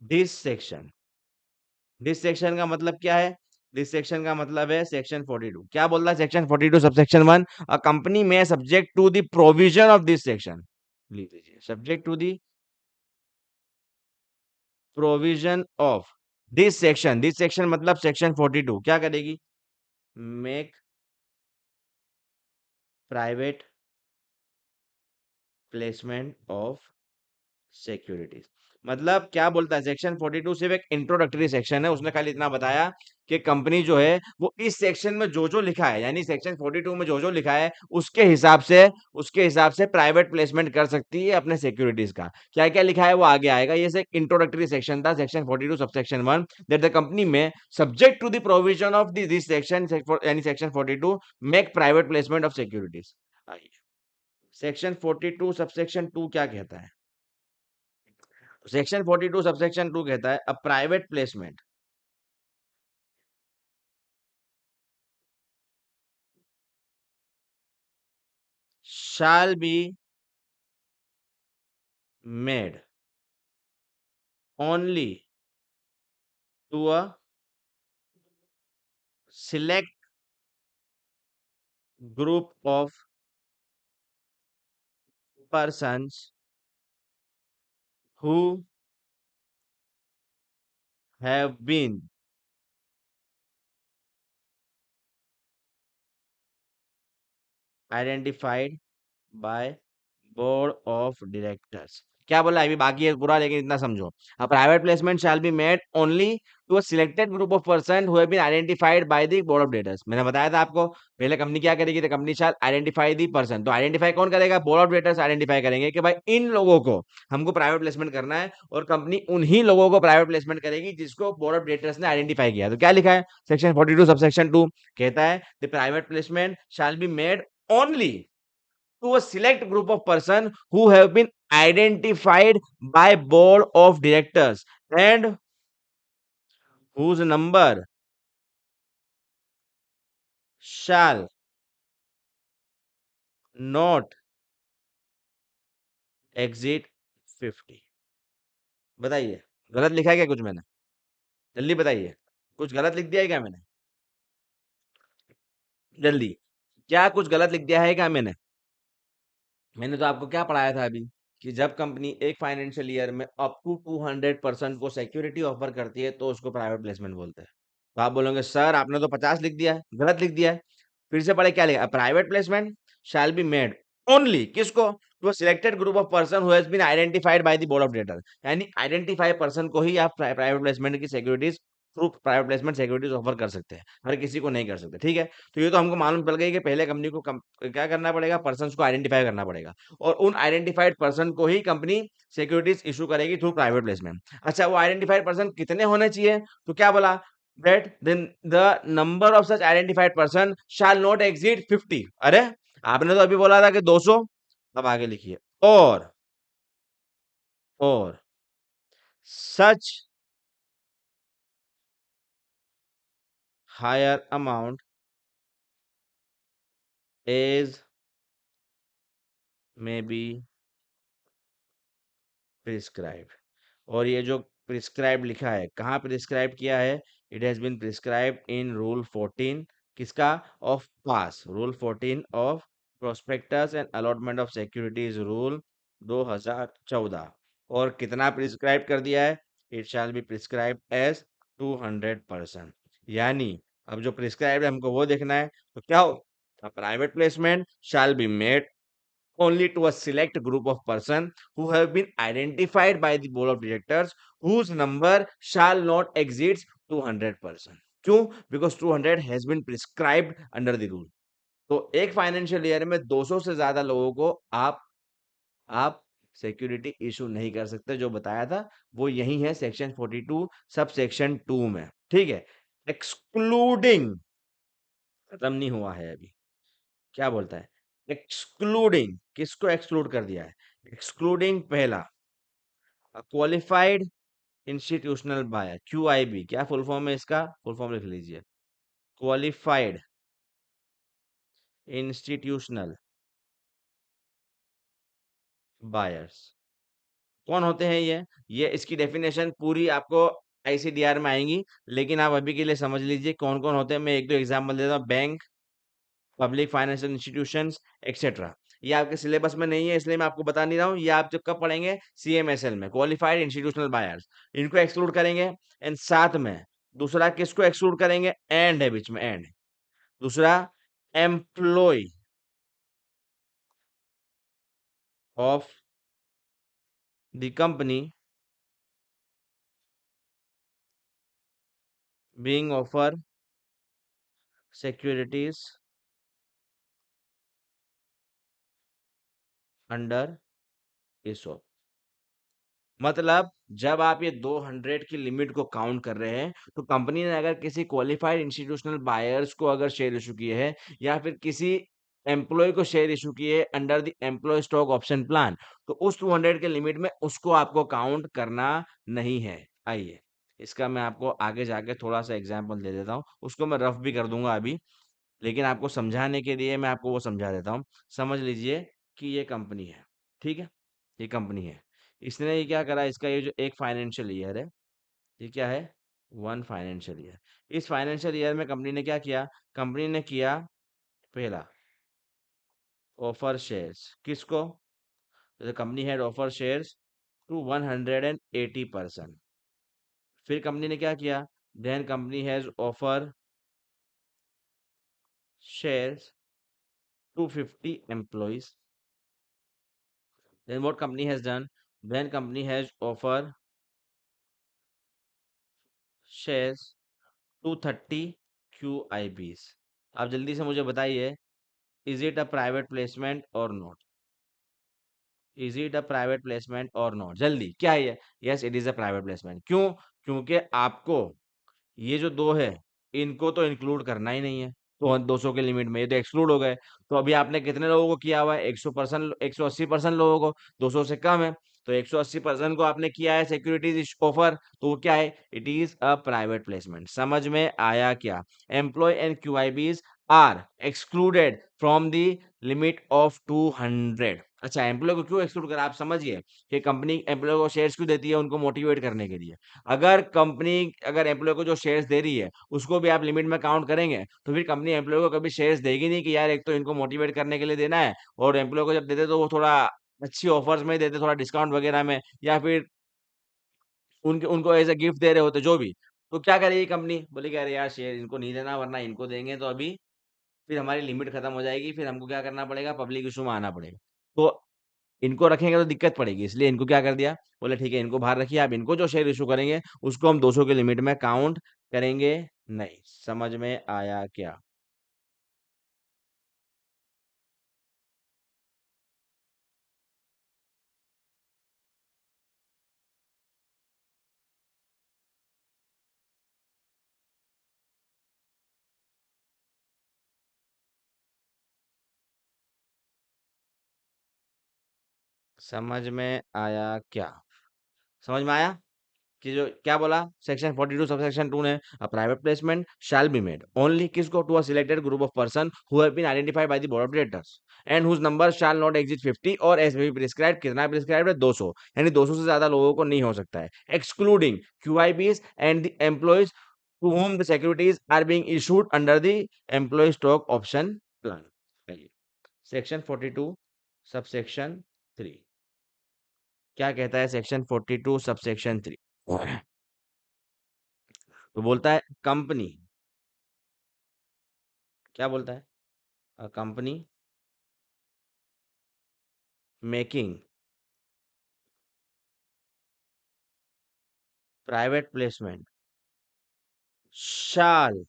this section. This section का मतलब क्या है, दिस सेक्शन का मतलब है सेक्शन 42। क्या बोल रहा है सेक्शन 42 सबसेक्शन 1, अ कंपनी में subject to the provision of this section, लिख दीजिए, subject to the provision of this section मतलब सेक्शन 42 क्या करेगी, make private placement of securities. मतलब क्या बोलता है, सेक्शन 42 सिर्फ एक इंट्रोडक्टरी सेक्शन है, उसने खाली इतना बताया कि कंपनी जो है वो इस सेक्शन में जो जो लिखा है, यानी सेक्शन 42 में जो जो लिखा है उसके हिसाब से प्राइवेट प्लेसमेंट कर सकती है अपने सिक्योरिटीज का। क्या क्या लिखा है वो आगे आएगा, ये एक इंट्रोडक्टरी सेक्शन था, section 42 subsection 1, that the company में subject to the provision of this section यानी section 42 make private placement of securities. Section 42 subsection 2 क्या कहता है, सेक्शन 42 सबसेक्शन 2 कहता है, अ private placement shall be made only to a select group of persons who have been identified by board of directors. क्या बोला है, अभी बाकी है पूरा, लेकिन इतना समझो, a private placement shall be made only to a selected group of person who have been identified by the board of directors. मैंने बताया था आपको, पहले कंपनी क्या करेगी, तो company shall identify the person, तो आइडेंटिफाई कौन करेगा, बोर्ड ऑफ डायरेक्टर्स आइडेंटिफाई करेंगे कि भाई इन लोगों को हमको प्राइवेट प्लेसमेंट करना है, और कंपनी उन्हीं लोगों को प्राइवेट प्लेसमेंट करेगी जिसको बोर्ड ऑफ डायरेक्टर्स ने आइडेंटिफाई किया। तो क्या लिखा है सेक्शन 42 सबसेक्शन 2, कहता है the private placement shall be made only to a select group of person who have been identified by board of directors and whose number shall not exceed 50। बताइए, गलत लिखा है क्या कुछ मैंने? जल्दी बताइए, कुछ गलत लिख दिया है क्या मैंने? जल्दी, क्या कुछ गलत लिख दिया है क्या मैंने? मैंने तो आपको क्या पढ़ाया था अभी, कि जब कंपनी एक फाइनेंशियल ईयर में अप टू 200% को सिक्योरिटी ऑफर करती है तो उसको प्राइवेट प्लेसमेंट बोलते हैं। तो आप बोलोगे सर आपने तो 50 लिख दिया है, गलत लिख दिया है। फिर से पढ़े क्या लिखा, private placement shall be made only किसको, to selected group of person who has been identified by the board of director. यानी आइडेंटिफाई पर्सन को ही आप प्राइवेट प्लेसमेंट की securities through private placement securities offer कर सकते हैं, हर किसी को नहीं कर सकते। ठीक है, तो ये तो हमको मालूम चल गई कि पहले कंपनी को क्या करना पड़ेगा, पर्सन को आइडेंटिफाई करना पड़ेगा, और उन आइडेंटिफाइड पर्सन को ही कंपनी सिक्योरिटीज इशू करेगी थ्रू प्राइवेट प्लेसमेंट। अच्छा, वो आइडेंटिफाइड पर्सन कितने होने चाहिए, तो क्या बोला, that then the number of such identified person shall not exceed 50। अरे आपने तो अभी बोला था कि 200। अब आगे लिखिए, और such higher amount as may be prescribe. और ये जो प्रिस्क्राइब लिखा है, कहाँ प्रिस्क्राइब किया है, it has been prescribe in rule 14 किसका, of PAS, rule 14 of prospectus and allotment of securities rule 2014। और कितना प्रिस्क्राइब कर दिया है, it shall be prescribe as 200%। यानी अब जो प्रिस्क्राइब है हमको वो देखना है, तो क्या हो, private placement shall be made only to a select group of person who have been identified by the board of directors whose number shall not exceed 200%। क्यों? Because 200 has been prescribed under the rule। तो एक financial year में 200 से ज्यादा लोगों को आप security issue नहीं कर सकते। जो बताया था वो यही है सेक्शन 42 सब सेक्शन 2 में। ठीक है, एक्सक्लूडिंग, खत्म नहीं हुआ है अभी, क्या बोलता है, एक्सक्लूडिंग, किसको एक्सक्लूड कर दिया है, एक्सक्लूडिंग पहला, क्वालिफाइड इंस्टीट्यूशनल बायर, QIB, क्या फुल फॉर्म है इसका, फुल फॉर्म लिख लीजिए, क्वालिफाइड इंस्टीट्यूशनल बायर्स। कौन होते हैं ये इसकी डेफिनेशन पूरी आपको ICDR में आएंगी, लेकिन आप अभी के लिए समझ लीजिए कौन कौन होते हैं। मैं एक दो एग्जाम्पल देता हूँ, bank, public financial institutions etcetera. ये आपके सिलेबस में नहीं है इसलिए मैं आपको बता नहीं रहा हूँ, ये आप जब कब पढ़ेंगे, CMSL में, क्वालिफाइड इंस्टीट्यूशनल बायर्स, इनको एक्सक्लूड करेंगे। एंड साथ में दूसरा किसको एक्सक्लूड करेंगे, एंड है बीच में, एंड, दूसरा employee of the company being offer securities under ESOP। मतलब जब आप ये 200 की लिमिट को काउंट कर रहे हैं, तो कंपनी ने अगर किसी क्वालिफाइड इंस्टीट्यूशनल बायर्स को अगर शेयर इशू किए हैं, या फिर किसी एम्प्लॉय को शेयर इशू किए under the employee stock option plan, तो उस 200 के लिमिट में उसको आपको काउंट करना नहीं है। आइए, इसका मैं आपको आगे जाके थोड़ा सा एग्जाम्पल दे देता हूँ, उसको मैं रफ भी कर दूंगा अभी, लेकिन आपको समझाने के लिए मैं आपको वो समझा देता हूँ। समझ लीजिए कि ये कंपनी है, ठीक है, ये कंपनी है, इसने ये क्या करा, इसका ये जो एक फाइनेंशियल ईयर है, ये क्या है, 1 फाइनेंशियल ईयर। इस फाइनेंशियल ईयर में कंपनी ने क्या किया, कंपनी ने किया पहला, ऑफर शेयर्स, किसको, the company had offer shares to 180 person. फिर कंपनी ने क्या किया, then company has offer shares to 50 employees. Then what company has done? Then company has offer shares to 30 QIBs। आप जल्दी से मुझे बताइए, is it a private placement or not, is it a private placement or not, जल्दी क्या है ये, yes it is a private placement. क्यों? क्योंकि आपको ये जो दो है, इनको तो इंक्लूड करना ही नहीं है, तो 200 के लिमिट में ये तो एक्सक्लूड हो गए। तो अभी आपने कितने लोगों को किया हुआ है, 100%, 180% लोगों को, 200 से कम है। तो 180% को आपने किया है सिक्योरिटीज ऑफर, तो वो क्या है, it is a private placement. समझ में आया क्या? Employ and QIBs are excluded from the limit of 200। अच्छा, एम्प्लॉय को क्यों एक्सक्लूड करा, आप समझिए कि कंपनी एम्प्लॉय को शेयर्स क्यों देती है, उनको मोटिवेट करने के लिए। अगर कंपनी अगर एम्प्लॉय को जो शेयर्स दे रही है उसको भी आप लिमिट में काउंट करेंगे, तो फिर कंपनी एम्प्लॉय को कभी शेयर्स देगी नहीं कि यार एक तो इनको मोटिवेट करने के लिए देना है, और एम्प्लॉय को जब देते तो वो थोड़ा अच्छी ऑफर्स में देते, थोड़ा डिस्काउंट वगैरह में, या फिर उनके उनको एज अ गिफ्ट दे रहे होते जो भी। तो क्या करेगी कंपनी, बोलेगी अरे यार शेयर इनको नहीं देना, वरना इनको देंगे तो अभी फिर हमारी लिमिट खत्म हो जाएगी, फिर हमको क्या करना पड़ेगा, पब्लिक इशू में आना पड़ेगा। तो इनको रखेंगे तो दिक्कत पड़ेगी, इसलिए इनको क्या कर दिया, बोले ठीक है इनको बाहर रखिए, आप इनको जो शेयर इशू करेंगे उसको हम 200 की लिमिट में काउंट करेंगे नहीं। समझ में आया क्या? समझ में आया क्या? समझ में आया कि जो क्या बोला सेक्शन 42 सबसेक्शन 2 ने, a private placement shall be made only किसको, to a selected group of person who have been identified by the board of directors and whose number shall not exceed 50 or as may be prescribed, कितना prescribed है, 200, यानी 200 से ज्यादा लोगों को नहीं हो सकता है, excluding QIBs and the employees to whom the securities are being issued under the employee stock option plan। Section 42 subsection 3 क्या कहता है? सेक्शन 42 सबसेक्शन 3 तो बोलता है कंपनी, क्या बोलता है, company making private placement shall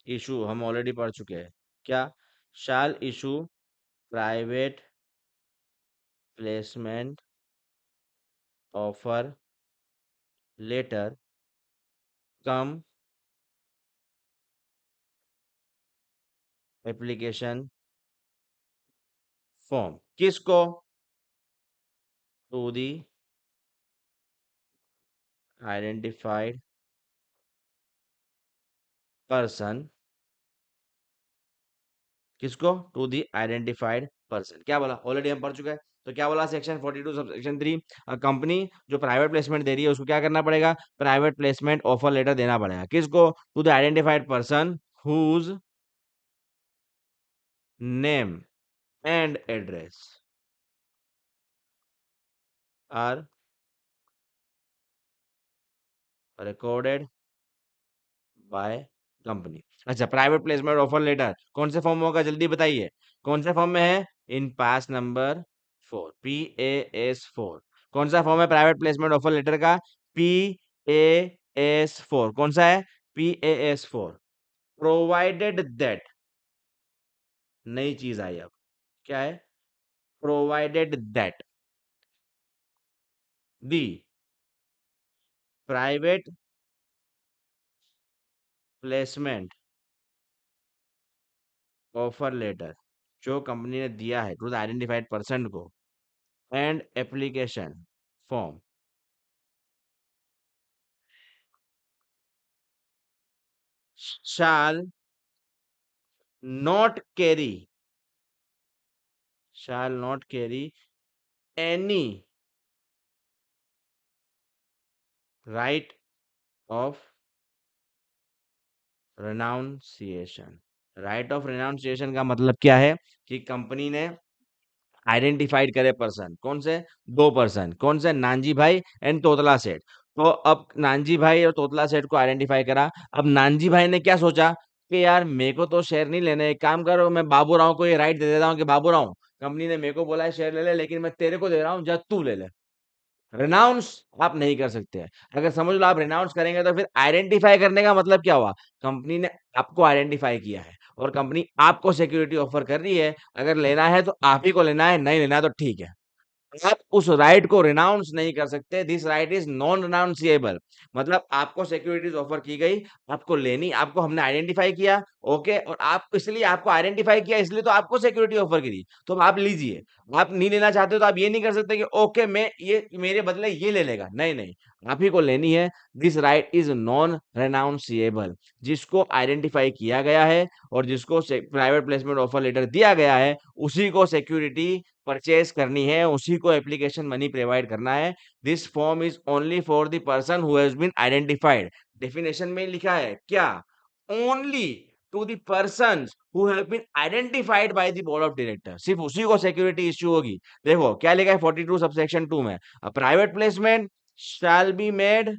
issue, हम ऑलरेडी पढ़ चुके हैं क्या, shall issue private placement offer letter cum application form, किसको, टू दी आइडेंटिफाइड पर्सन, किसको, टू दी आइडेंटिफाइड पर्सन। क्या बोला, ऑलरेडी हम पढ़ चुके हैं। तो क्या बोला सेक्शन 42 सब सेक्शन 3, कंपनी जो प्राइवेट प्लेसमेंट दे रही है उसको क्या करना पड़ेगा, प्राइवेट प्लेसमेंट ऑफर लेटर देना पड़ेगा, किसको, to the identified person whose name and address are recorded by company. अच्छा, प्राइवेट प्लेसमेंट ऑफर लेटर कौन से फॉर्म में होगा, जल्दी बताइए, कौन से फॉर्म में है, इन पास नंबर 4, PAS 4। कौन सा फॉर्म है प्राइवेट प्लेसमेंट ऑफर लेटर का, PAS 4। कौन सा है, PAS 4। प्रोवाइडेड दैट, नई चीज आई अब, क्या है, provided that the private placement offer letter जो कंपनी ने दिया है टू द आइडेंटिफाइड पर्सन को, and application form shall not carry shall not carry any right of renunciation। Right of renunciation का मतलब क्या है, कि कंपनी ने आइडेंटिफाइड करे पर्सन, कौन से, दो पर्सन, कौन से, नानजी भाई एंड तोतला सेठ। तो अब नानजी भाई और तोतला सेठ को आइडेंटिफाई करा। अब नानजी भाई ने क्या सोचा कि यार मेरे को तो शेयर नहीं लेने, एक काम करो मैं बाबू राव को ये राइट दे देता हूँ कि बाबू राव कंपनी ने मेरे को बोला है शेयर ले ले, लेकिन मैं तेरे को दे रहा हूँ, जा तू ले ले। रिनाउंस आप नहीं कर सकते हैं। अगर समझ लो आप रिनाउंस करेंगे तो फिर आइडेंटिफाई करने का मतलब क्या हुआ, कंपनी ने आपको आइडेंटिफाई किया है और कंपनी आपको सिक्योरिटी ऑफर कर रही है, अगर लेना है तो आप ही को लेना है, नहीं लेना है तो ठीक है। आप उस राइट को रिनाउंस नहीं कर सकते। This right is non renounceable. मतलब आपको सिक्योरिटीज ऑफर की गई, आपको लेनी, आपको हमने आइडेंटिफाई किया, ओके, और आप इसलिए आपको आइडेंटिफाई किया, इसलिए तो आपको सिक्योरिटी ऑफर करी, तो अब आप लीजिए। आप नहीं लेना चाहते हो तो आप ये नहीं कर सकते कि ओके मैं ये मेरे बदले ये ले लेगा, नहीं नहीं, आप ही को लेनी है। This right is non renounceable. जिसको आइडेंटिफाई किया गया है और जिसको प्राइवेट प्लेसमेंट ऑफर लेटर दिया गया है, उसी को सिक्योरिटी परचेज करनी है, उसी को एप्लीकेशन मनी प्रोवाइड करना है। This form is only for the person who has been identified. Definition में लिखा है क्या? Only to the person who have been identified by the board of director, सिर्फ उसी को सिक्योरिटी इश्यू होगी। देखो क्या लिखा है 42 सबसेक्शन 2 में, अ private placement shall be made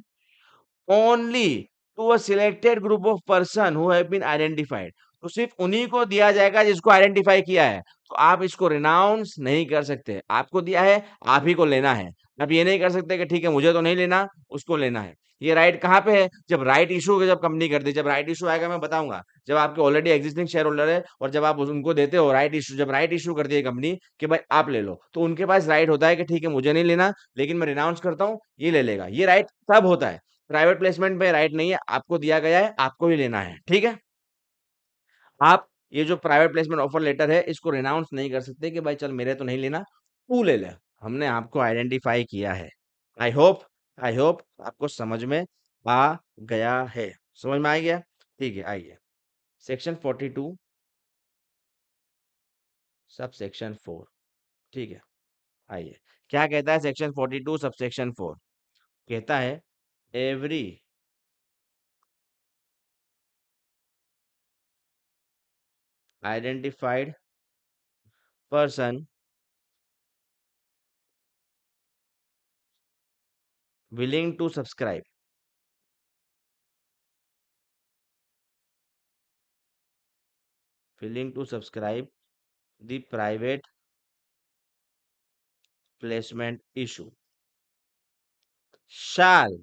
only to a selected group of person who have been identified। तो सिर्फ उन्हीं को दिया जाएगा जिसको आइडेंटिफाई किया है। तो आप इसको रिनाउंस नहीं कर सकते। आपको दिया है, आप ही को लेना है। आप ये नहीं कर सकते कि ठीक है मुझे तो नहीं लेना, उसको लेना है। ये राइट कहाँ पे है? जब राइट इशू जब कंपनी करती है। जब राइट इशू आएगा मैं बताऊंगा। जब आपके ऑलरेडी एग्जिस्टिंग शेयर होल्डर है और जब आप उनको देते हो राइट इशू, जब राइट इशू करती है कंपनी कि भाई आप ले लो, तो उनके पास राइट होता है कि ठीक है मुझे नहीं लेना, लेकिन मैं रिनाउंस करता हूँ, ये ले लेगा। ये राइट तब होता है। प्राइवेट प्लेसमेंट पे राइट नहीं है, आपको दिया गया है, आपको ही लेना है, ठीक है। आप ये जो प्राइवेट प्लेसमेंट ऑफर लेटर है, इसको रिनाउंस नहीं कर सकते कि भाई चल मेरे तो नहीं लेना, तू ले ले। हमने आपको आइडेंटिफाई किया है। आई होप आई होप आपको समझ में आ गया है। समझ में आ गया? ठीक है, आइए। सेक्शन 42 सब सेक्शन 4, ठीक है। आइए, क्या कहता है सेक्शन 42 सब सेक्शन 4? कहता है every identified person willing to subscribe willing to subscribe the private placement issue shall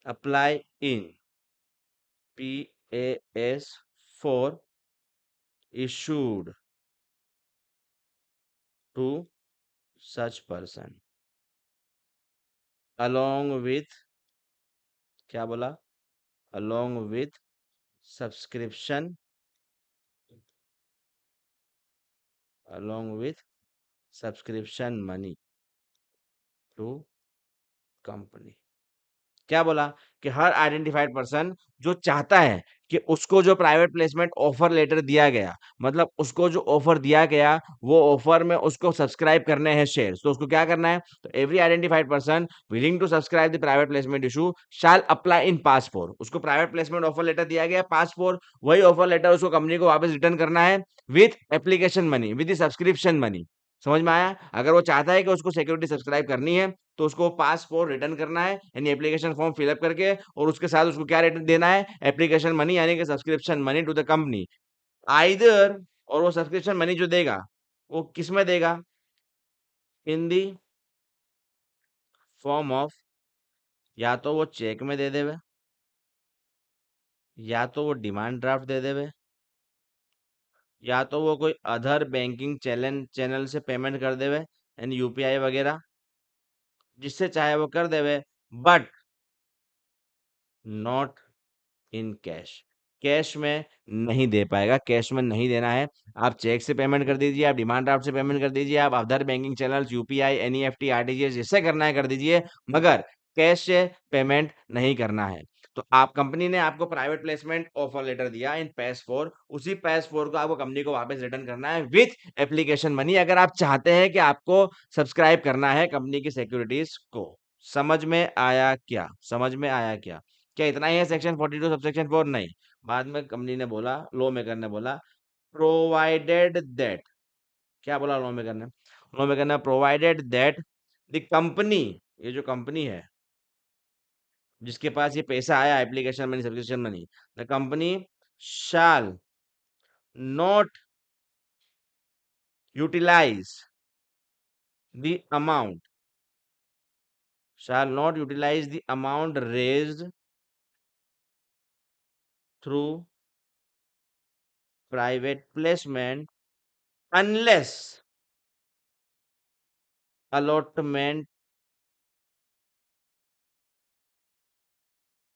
apply in PAS for issued to such person along with, क्या बोला, along with subscription, along with subscription money to company। क्या बोला कि हर identified person जो चाहता है कि उसको जो प्राइवेट प्लेसमेंट ऑफर लेटर दिया गया, मतलब उसको जो ऑफर दिया गया, वो ऑफर में उसको सब्सक्राइब करने हैं शेयर्स, तो उसको क्या करना है? तो every identified person willing to subscribe the private placement issue shall apply in PAS 4। उसको प्राइवेट प्लेसमेंट ऑफर लेटर दिया गया पास 4, वही ऑफर लेटर उसको कंपनी को वापस रिटर्न करना है with application money, with subscription money. समझ में आया? अगर वो चाहता है कि उसको सिक्योरिटी सब्सक्राइब करनी है, तो उसको पासपोर्ट रिटर्न करना है, यानी एप्लीकेशन फॉर्म फिलअप करके, और उसके साथ उसको क्या रिटर्न देना है? एप्लीकेशन मनी, यानी कि subscription money to the company. Either, और वो सब्सक्रिप्शन मनी जो देगा वो किस में देगा? इन दी फॉर्म ऑफ, या तो वो चेक में दे देवे, या तो वो डिमांड ड्राफ्ट दे देवे, या तो वो कोई अदर बैंकिंग चैनल चैनल से पेमेंट कर देवे, यानी यूपीआई वगैरह, जिससे चाहे वो कर देवे, but not in cash. Cash में नहीं दे पाएगा, कैश में नहीं देना है। आप चेक से पेमेंट कर दीजिए, आप डिमांड ड्राफ्ट से पेमेंट कर दीजिए, आप other banking channels UPI NEFT RTGS जिससे करना है कर दीजिए, मगर कैश से पेमेंट नहीं करना है। तो आप कंपनी ने आपको प्राइवेट प्लेसमेंट ऑफर लेटर दिया इन पैस 4, उसी पैस 4 को आपको कंपनी को वापस रिटर्न करना है विथ एप्लीकेशन मनी, अगर आप चाहते हैं कि आपको सब्सक्राइब करना है कंपनी की सिक्योरिटीज को। समझ में आया क्या? समझ में आया क्या? क्या इतना ही है सेक्शन 42 सबसेक्शन 4? नहीं। बाद में कंपनी ने बोला, लॉ मेकर ने बोला, प्रोवाइडेड दैट, क्या बोला लॉ मेकर ने? लॉ मेकर ने प्रोवाइडेड दैट द कंपनी, ये जो कंपनी है जिसके पास ये पैसा आया application money subscription money, the company shall not utilize the amount, shall not utilize the amount raised through private placement unless allotment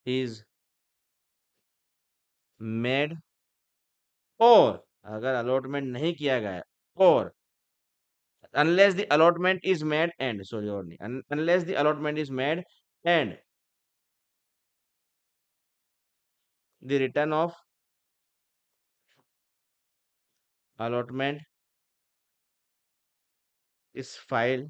is made, और अगर अलॉटमेंट नहीं किया गया, और unless the allotment is made and, sorry, or नहीं, unless the allotment is made and the return of allotment is filed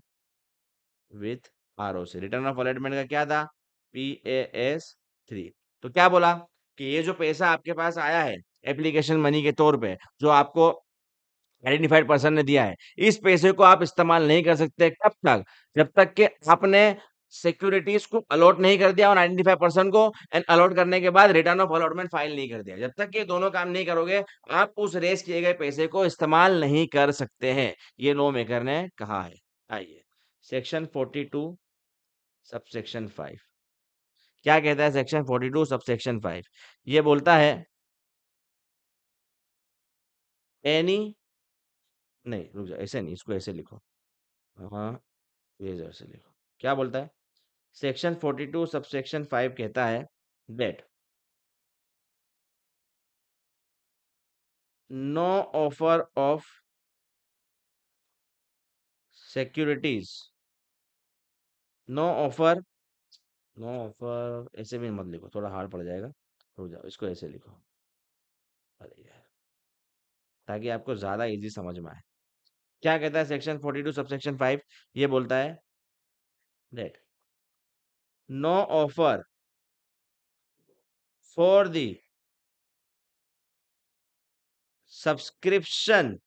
with ROC। Return of allotment का क्या था? PAS 3। तो क्या बोला कि ये जो पैसा आपके पास आया है एप्लीकेशन मनी के तौर पे, जो आपको आइडेंटिफाइड पर्सन ने दिया है, इस पैसे को आप इस्तेमाल नहीं कर सकते कब तक? जब तक कि आपने सिक्योरिटीज को अलॉट नहीं कर दिया और आइडेंटिफाइड पर्सन को, एंड अलॉट करने के बाद रिटर्न ऑफ अलॉटमेंट फाइल नहीं कर दिया। जब तक ये दोनों काम नहीं करोगे, आप उस रेस किए गए पैसे को इस्तेमाल नहीं कर सकते हैं। ये लॉ मेकर ने कहा है। आइए, सेक्शन 42 सबसेक्शन 5 क्या कहता है? सेक्शन 42 सबसेक्शन 5 ये बोलता है, एनी, नहीं रुक जाओ, ऐसे नहीं, इसको ऐसे लिखो। हाँ, ये इधर से लिखो। क्या बोलता है? सेक्शन 42 सबसेक्शन 5 कहता है that no offer of securities, no offer, no offer ऐसे भी मत लिखो, थोड़ा हार्ड पड़ जाएगा। रुक जाओ, इसको ऐसे लिखो। अरे यार, ताकि आपको ज्यादा इजी समझ में आए। क्या कहता है सेक्शन 42 सबसेक्शन 5? ये बोलता है that no offer for the subscription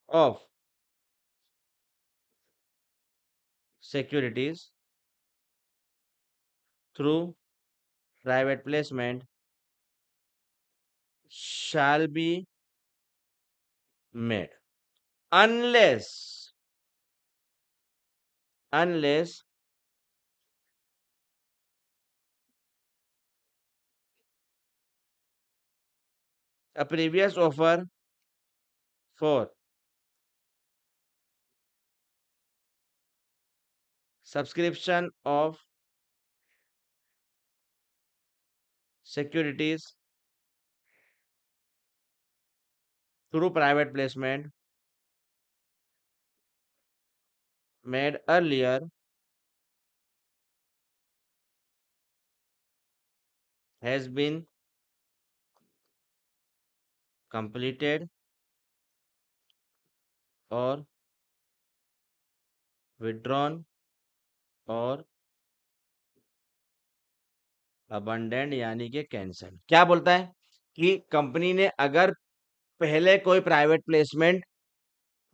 of securities through private placement shall be made unless a previous offer for subscription of securities through private placement made earlier has been completed or withdrawn or abandoned, यानी कि cancel. क्या बोलता है कि company ने अगर पहले कोई प्राइवेट प्लेसमेंट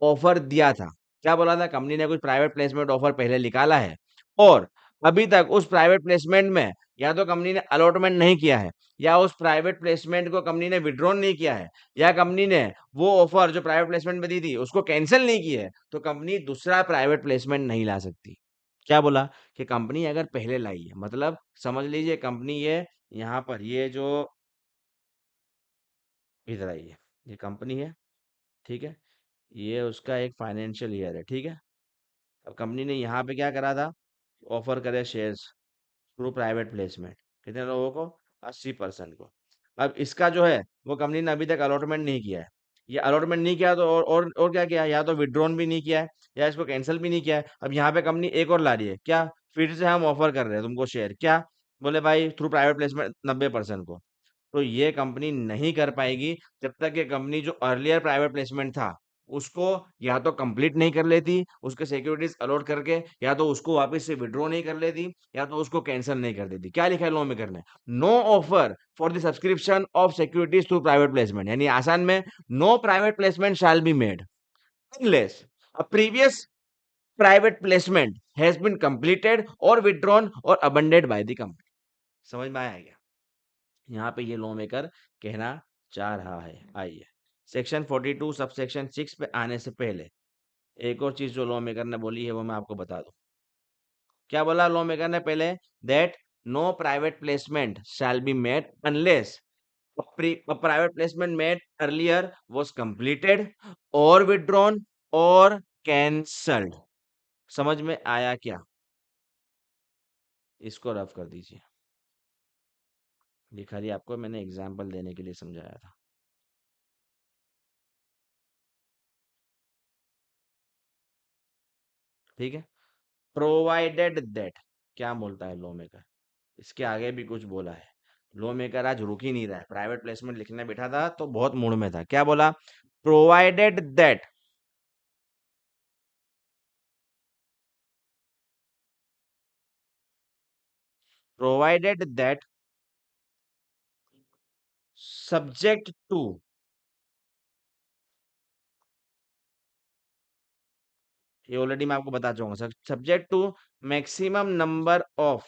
ऑफर दिया था, क्या बोला था? कंपनी ने कुछ प्राइवेट प्लेसमेंट ऑफर पहले निकाला है, और अभी तक उस प्राइवेट प्लेसमेंट में या तो कंपनी ने अलॉटमेंट नहीं किया है, या उस प्राइवेट प्लेसमेंट को कंपनी ने विड्रॉन नहीं किया है, या कंपनी ने वो ऑफर जो प्राइवेट प्लेसमेंट में दी थी उसको कैंसिल नहीं की है, तो कंपनी दूसरा प्राइवेट प्लेसमेंट नहीं ला सकती। क्या बोला कि कंपनी अगर पहले लाई है, मतलब समझ लीजिए कंपनी ये यहाँ पर ये जो इधर आई है, ये कंपनी है, ठीक है, ये उसका एक फाइनेंशियल ईयर है, ठीक है। अब कंपनी ने यहाँ पे क्या करा था? ऑफर करे शेयर्स थ्रू प्राइवेट प्लेसमेंट, कितने लोगों को? 80% को। अब इसका जो है वो कंपनी ने अभी तक अलॉटमेंट नहीं किया है। ये अलॉटमेंट नहीं किया तो और क्या किया? या तो विड्रॉन भी नहीं किया है, या इसको कैंसिल भी नहीं किया है। अब यहाँ पे कंपनी एक और ला रही है, क्या? फिर से हम ऑफर कर रहे हैं तुमको शेयर, क्या? बोले भाई थ्रू प्राइवेट प्लेसमेंट 90% को। तो ये कंपनी नहीं कर पाएगी जब तक ये कंपनी जो अर्लियर प्राइवेट प्लेसमेंट था उसको या तो कंप्लीट नहीं कर लेती उसके सिक्योरिटीज अलॉट करके, या तो उसको वापस से विड्रॉ नहीं कर लेती, या तो उसको कैंसिल नहीं कर देती। क्या लिखा है लॉ में करने? No offer for the subscription of securities through private placement, यानी आसान में no private placement shall be made unless a previous private placement has been completed or withdrawn or abandoned by the company. समझ में आया क्या? यहाँ पे ये लॉ मेकर कहना चाह रहा है। आइए, सेक्शन 42 सबसेक्शन 6 पे आने से पहले एक और चीज जो लॉ मेकर ने बोली है वो मैं आपको बता दूं। क्या बोला लॉ मेकर ने पहले? That no private placement shall be made unless a private placement made earlier was completed or withdrawn or cancelled। समझ में आया क्या? इसको रफ कर दीजिए। ये खाली आपको मैंने एग्जाम्पल देने के लिए समझाया था। ठीक है। प्रोवाइडेड दैट, क्या बोलता है लॉ मेकर? इसके आगे भी कुछ बोला है। लॉ मेकर आज रुक ही नहीं रहा है, प्राइवेट प्लेसमेंट लिखने बैठा था तो बहुत मूड में था। क्या बोला? Provided that, provided that subject to, ये ऑलरेडी मैं आपको बता चुका हूँ, subject to maximum number of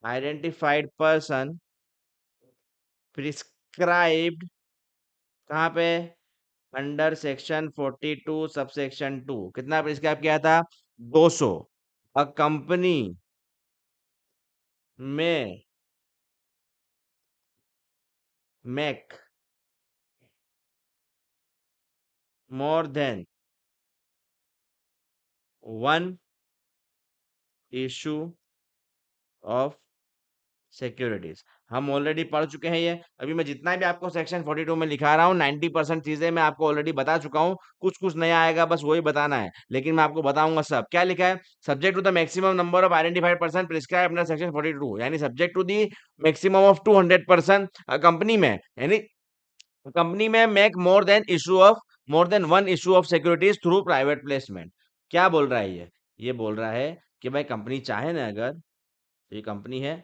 identified person prescribed, कहाँ पे? Under section 42 sub section 2। कितना प्रिस्क्राइब किया था? 200। अ कंपनी में make more than one issue of securities. हम ऑलरेडी पढ़ चुके हैं ये। अभी मैं जितना भी आपको सेक्शन 42 में लिखा रहा हूँ 90% चीजें मैं आपको ऑलरेडी बता चुका हूँ। कुछ कुछ नया आएगा, बस वही बताना है, लेकिन मैं आपको बताऊंगा सब। क्या लिखा है? Subject to the maximum number of identified person prescribe under section 42, यानी subject to the maximum of 200% company में, यानी कंपनी में make more than one issue of securities through private placement. क्या बोल रहा है ये बोल रहा है कि भाई कंपनी चाहे ना, अगर ये कंपनी है,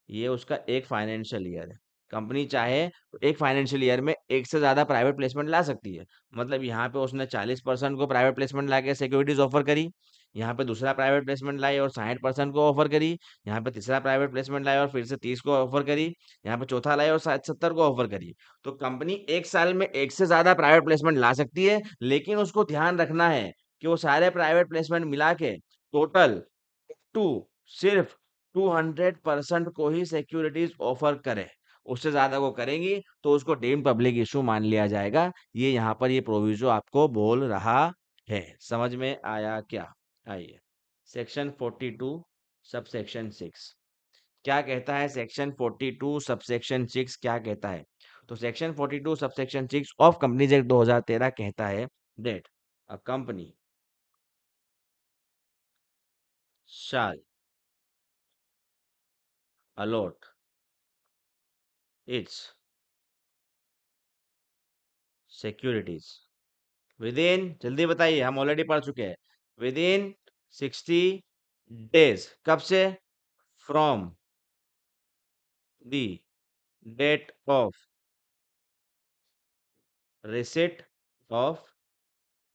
ये उसका एक फाइनेंशियल ईयर है, कंपनी चाहे तो एक फाइनेंशियल ईयर में एक से ज्यादा प्राइवेट प्लेसमेंट ला सकती है। मतलब यहाँ पे उसने 40% को प्राइवेट प्लेसमेंट ला के सिक्योरिटीज ऑफर करी, यहाँ पे दूसरा प्राइवेट प्लेसमेंट लाई और 60% को ऑफर करी, यहाँ पे तीसरा प्राइवेट प्लेसमेंट लाई और फिर से 30 को ऑफर करी, यहाँ पे चौथा लाई और 70 को ऑफर करी। तो कंपनी एक साल में एक से ज्यादा प्राइवेट प्लेसमेंट ला सकती है, लेकिन उसको ध्यान रखना है कि वो सारे प्राइवेट प्लेसमेंट मिला के टोटल टू सिर्फ 200% को ही सिक्योरिटीज ऑफर करे। उससे ज्यादा को करेंगी तो उसको डीम्ड पब्लिक इशू मान लिया जाएगा। ये यहाँ पर ये प्रोविजो आपको बोल रहा है। समझ में आया क्या? आइए, सेक्शन 42 सब सेक्शन 6 क्या कहता है? सेक्शन 42 सब सेक्शन 6 क्या कहता है? तो section 42 sub section 6 of companies act 2013 कहता है that a company shall allot it's securities with in, जल्दी बताइए, हम ऑलरेडी पढ़ चुके हैं, विद इन 60 डेज। कब से? From the date of receipt of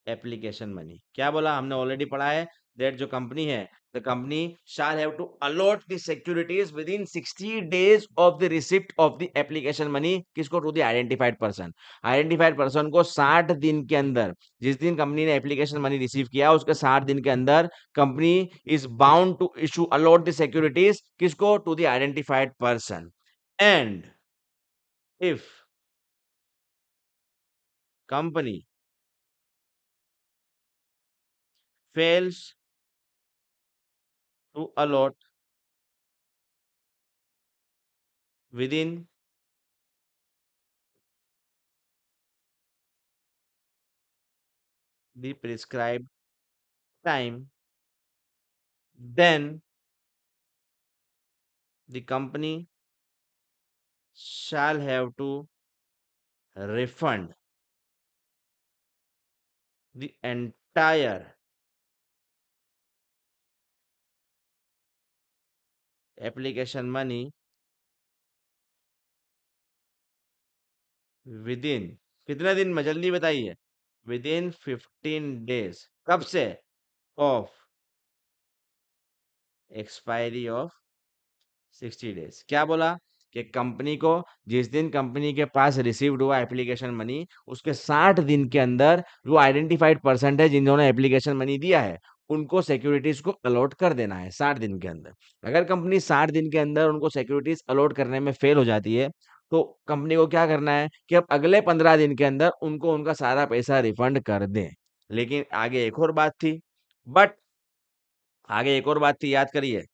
application money. क्या बोला? हमने ऑलरेडी पढ़ा है दैट जो कंपनी है, the company shall have to allot the securities within 60 days of the receipt of the application money. किसको? To the identified person. Identified person को 60 दिन के अंदर, जिस दिन कंपनी ने एप्लीकेशन मनी रिसीव किया उसके 60 दिन के अंदर company is bound to issue allot the securities. किसको? To the identified person. And if company fails to allot within the prescribed time, then the company shall have to refund the entire application money within, कितने दिन में? जल्दी बताइए। With in 15 days. कब से? Of expiry of 60 days. क्या बोला? कि कंपनी को जिस दिन कंपनी के पास रिसीव्ड हुआ एप्लीकेशन मनी उसके 60 दिन के अंदर जो आइडेंटिफाइड पर्सन है जिन्होंने एप्लीकेशन मनी दिया है उनको सिक्योरिटीज को अलॉट कर देना है 60 दिन के अंदर। अगर कंपनी 60 दिन के अंदर उनको सिक्योरिटीज अलॉट करने में फेल हो जाती है तो कंपनी को क्या करना है कि अब अगले 15 दिन के अंदर उनको उनका सारा पैसा रिफंड कर दें। लेकिन आगे एक और बात थी, बट आगे एक और बात थी, याद करिए।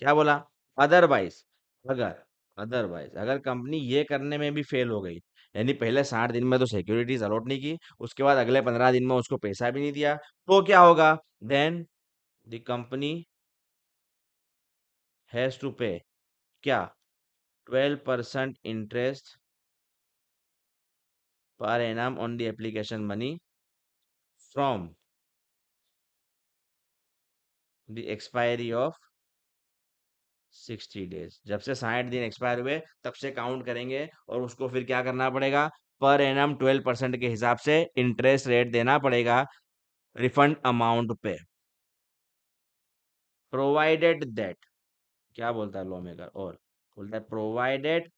क्या बोला? अदरवाइज, अगर अदरवाइज अगर कंपनी ये करने में भी फेल हो गई, यानी पहले 60 दिन में तो सिक्योरिटीज अलॉट नहीं की, उसके बाद अगले 15 दिन में उसको पैसा भी नहीं दिया, तो क्या होगा? Then the company has to pay क्या? 12% interest per annum on the application money from the expiry of 60 days. जब से 60 दिन एक्सपायर हुए तब से काउंट करेंगे, और उसको फिर क्या करना पड़ेगा? पर एनम 12% के हिसाब से इंटरेस्ट रेट देना पड़ेगा रिफंड अमाउंट पे, प्रोवाइडेड दैट। क्या बोलता है लॉ मेकर? और बोलता है provided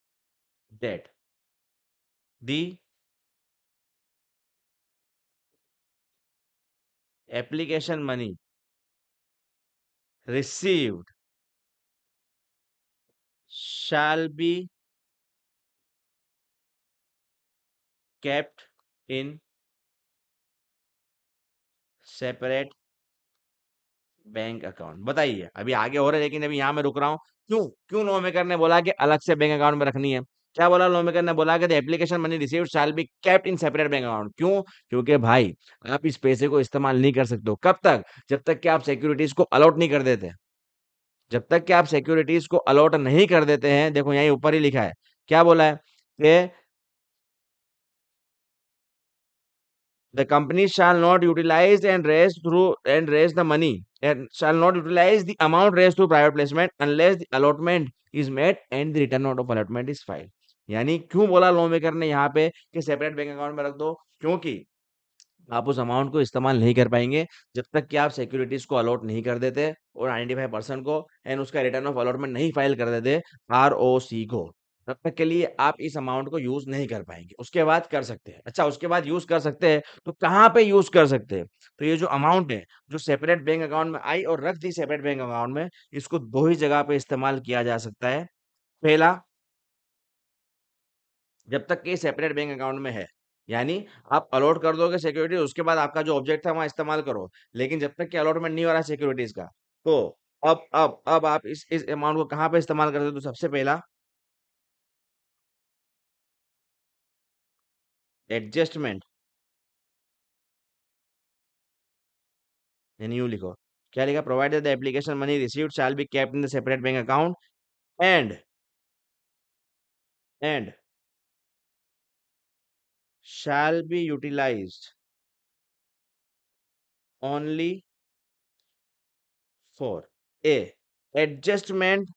that the application money received shall be kept in separate bank account. बताइए, अभी आगे हो रहा है, लेकिन अभी यहाँ मैं रुक रहा हूँ। क्यों? क्यों लॉ मेकर ने बोला कि अलग से बैंक अकाउंट में रखनी है? क्या बोला लॉ मेकर ने? बोला कि the application money received shall be kept in separate bank account. क्यों? क्योंकि भाई, आप इस पैसे को इस्तेमाल नहीं कर सकते हो। कब तक? जब तक कि आप सिक्योरिटीज को अलॉट नहीं कर देते। जब तक कि आप सिक्योरिटीज को अलॉट नहीं कर देते हैं, देखो यहीं ऊपर ही लिखा है, क्या बोला है कि the company shall not utilize and raise the money and shall not utilize the amount raised through private placement unless the allotment is made and the return of allotment is filed। यानी क्यों बोला law maker ने यहाँ पे कि separate bank account में रख दो? क्योंकि आप उस अमाउंट को इस्तेमाल नहीं कर पाएंगे जब तक कि आप सिक्योरिटीज को अलॉट नहीं कर देते, और 95% को, एंड उसका रिटर्न ऑफ अलॉटमेंट नहीं फाइल कर देते ROC को। तब तक के लिए आप इस अमाउंट को यूज नहीं कर पाएंगे। उसके बाद कर सकते हैं। अच्छा, उसके बाद यूज कर सकते हैं तो कहाँ पे यूज कर सकते हैं? तो ये जो अमाउंट है, जो सेपरेट बैंक अकाउंट में आई और रख दी सेपरेट बैंक अकाउंट में, इसको दो ही जगह पे इस्तेमाल किया जा सकता है। पहला, जब तक कि सेपरेट बैंक अकाउंट में है, यानी आप अलॉट कर दोगे सिक्योरिटी, उसके बाद आपका जो ऑब्जेक्ट था वहां इस्तेमाल करो। लेकिन जब तक कि अलॉटमेंट नहीं हो रहा है सिक्योरिटीज का, तो अब आप इस अमाउंट को कहाँ पे इस्तेमाल करते हो? तो सबसे पहला, एडजस्टमेंट, यानी यूं लिखो। क्या लिखा? Provided the application money received shall be kept in the separate bank account and and shall be utilized only for a adjustment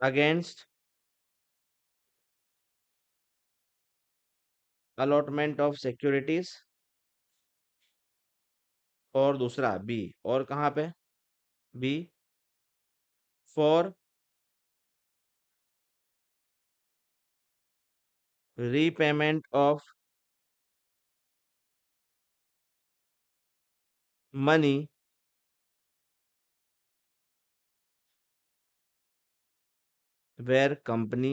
against allotment of securities, और दूसरा बी, और कहाँ पे? Be, for repayment of money where company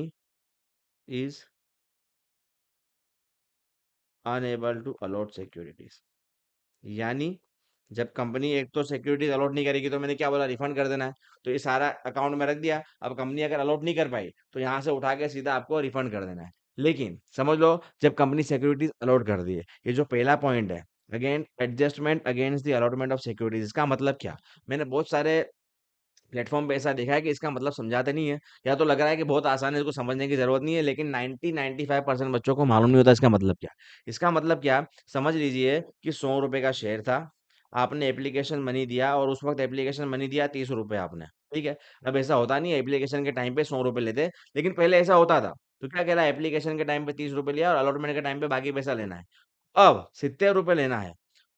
is unable to allot securities। यानी जब company एक तो securities allot नहीं करेगी, तो मैंने क्या बोला? रिफंड कर देना है। तो ये सारा अकाउंट में रख दिया। अब कंपनी अगर अलॉट नहीं कर पाई तो यहाँ से उठा के सीधा आपको रिफंड कर देना है। लेकिन समझ लो, जब कंपनी सिक्योरिटीज अलॉट कर दी है, ये जो पहला पॉइंट है, again adjustment against the allotment of securities, इसका मतलब क्या? मैंने बहुत सारे प्लेटफॉर्म पे ऐसा देखा है कि इसका मतलब समझाते नहीं है, या तो लग रहा है कि बहुत आसान है, इसको समझने की जरूरत नहीं है, लेकिन 90-95% बच्चों को मालूम नहीं होता इसका मतलब क्या। इसका मतलब क्या? समझ लीजिए कि 100 रुपए का शेयर था, आपने एप्लीकेशन मनी दिया, और उस वक्त एप्लीकेशन मनी दिया 30 रुपए आपने, ठीक है। अब ऐसा होता नहीं है, एप्लीकेशन के टाइम पे 100 रुपए लेते, लेकिन पहले ऐसा होता था। तो क्या कह रहा है? एप्लीकेशन के टाइम पे 30 रुपए लिया और अलॉटमेंट के टाइम पे बाकी पैसा लेना है। अब 70 रुपए लेना है,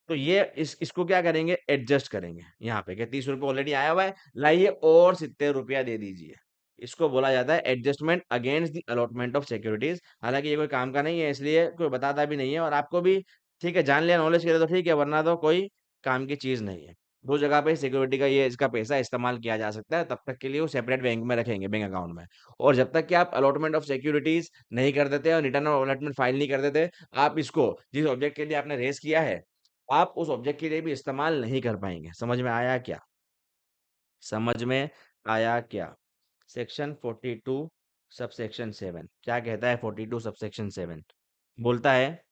तो ये इसको क्या करेंगे? एडजस्ट करेंगे यहाँ पे, कि 30 रुपये ऑलरेडी आया हुआ है, लाइए और 70 रुपया दे दीजिए। इसको बोला जाता है adjustment against the allotment of securities. हालांकि ये कोई काम का नहीं है, इसलिए कोई बताता भी नहीं है, और आपको भी ठीक है, जान लिया नॉलेज के लिए तो ठीक है, वरना तो कोई काम की चीज नहीं है। दो जगह पे सिक्योरिटी का ये इसका पैसा इस्तेमाल किया जा सकता है, तब तक के लिए वो सेपरेट बैंक में रखेंगे, बैंक अकाउंट में। और जब तक कि आप अलॉटमेंट ऑफ सिक्योरिटीज नहीं कर देते और रिटर्न ऑफ अलॉटमेंट फाइल नहीं कर देते, आप इसको जिस ऑब्जेक्ट के लिए आपने रेज किया है, आप उस ऑब्जेक्ट के लिए भी इस्तेमाल नहीं कर पाएंगे। समझ में आया क्या? समझ में आया क्या? सेक्शन 42 सबसेक्शन 7 क्या कहता है? 42 सबसेक्शन 7 बोलता है,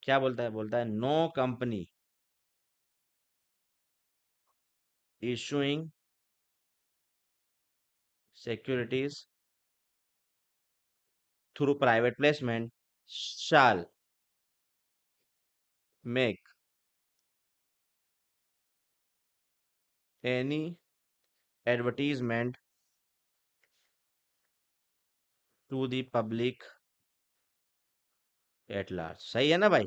क्या बोलता है? बोलता है no company issuing securities through private placement shall make any advertisement to the public at large। सही है ना भाई?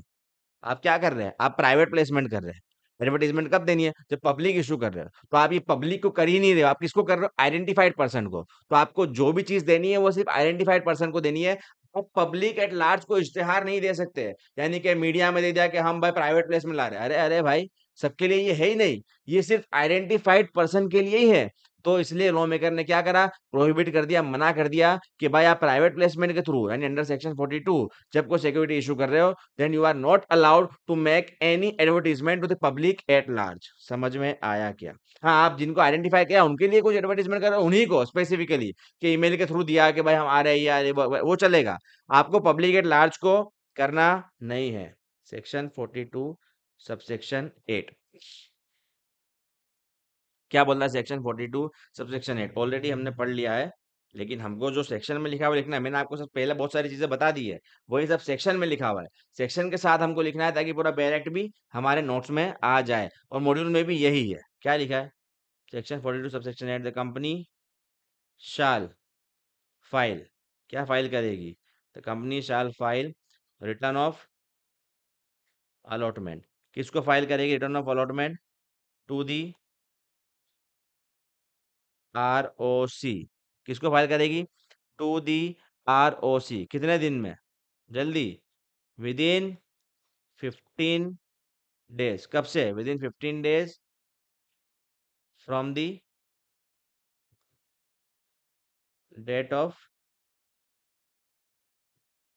आप क्या कर रहे हैं? आप प्राइवेट प्लेसमेंट कर रहे हैं। एडवर्टाइजमेंट कब देनी है? जब पब्लिक इशू कर रहे हो। तो आप ये पब्लिक को कर ही नहीं रहे हो, आप किसको कर रहे हो? आइडेंटिफाइड पर्सन को। तो आपको जो भी चीज देनी है वो सिर्फ आइडेंटिफाइड पर्सन को देनी है। आप पब्लिक एट लार्ज को इश्तेहार नहीं दे सकते। यानी कि मीडिया में दे दिया कि हम भाई प्राइवेट प्लेसमेंट ला रहे हैं। अरे अरे भाई, सबके लिए ये है ही नहीं। ये सिर्फ आइडेंटिफाइड पर्सन के लिए ही है। तो इसलिए लॉ मेकर ने क्या करा? प्रोहिबिट कर दिया, मना कर दिया कि भाई आप प्राइवेट प्लेसमेंट के थ्रू यानी अंडर सेक्शन 42 जब कोई सिक्योरिटी इशू कर रहे हो, then you are not allowed to make any advertisement to the public at large। समझ में आया क्या? हाँ, आप जिनको आइडेंटिफाई किया उनके लिए कुछ एडवर्टाइजमेंट कर रहे हो, उन्हीं को स्पेसिफिकली कि ईमेल के थ्रू दिया कि भाई हम आ रहे हैं या वो चलेगा। आपको पब्लिक एट लार्ज को करना नहीं है। सेक्शन 42 सबसेक्शन 8 क्या बोल रहा है? सेक्शन 42 सबसेक्शन 8 ऑलरेडी हमने पढ़ लिया है, लेकिन हमको जो सेक्शन में लिखा हुआ लिखना है। मैंने आपको सब पहले बहुत सारी चीजें बता दी है, वही सब सेक्शन में लिखा हुआ है। सेक्शन के साथ हमको लिखना है ताकि पूरा डायरेक्ट भी हमारे नोट्स में आ जाए, और मॉड्यूल में भी यही है। क्या लिखा है? Section 42 subsection 8 the company shall file, क्या फाइल करेगी? The company shall file return of allotment. किसको फाइल करेगी return of allotment? To the ROC। किसको फाइल करेगी? To the ROC। कितने दिन में? जल्दी, विद इन 15 डेज। कब से? Within 15 days from the date of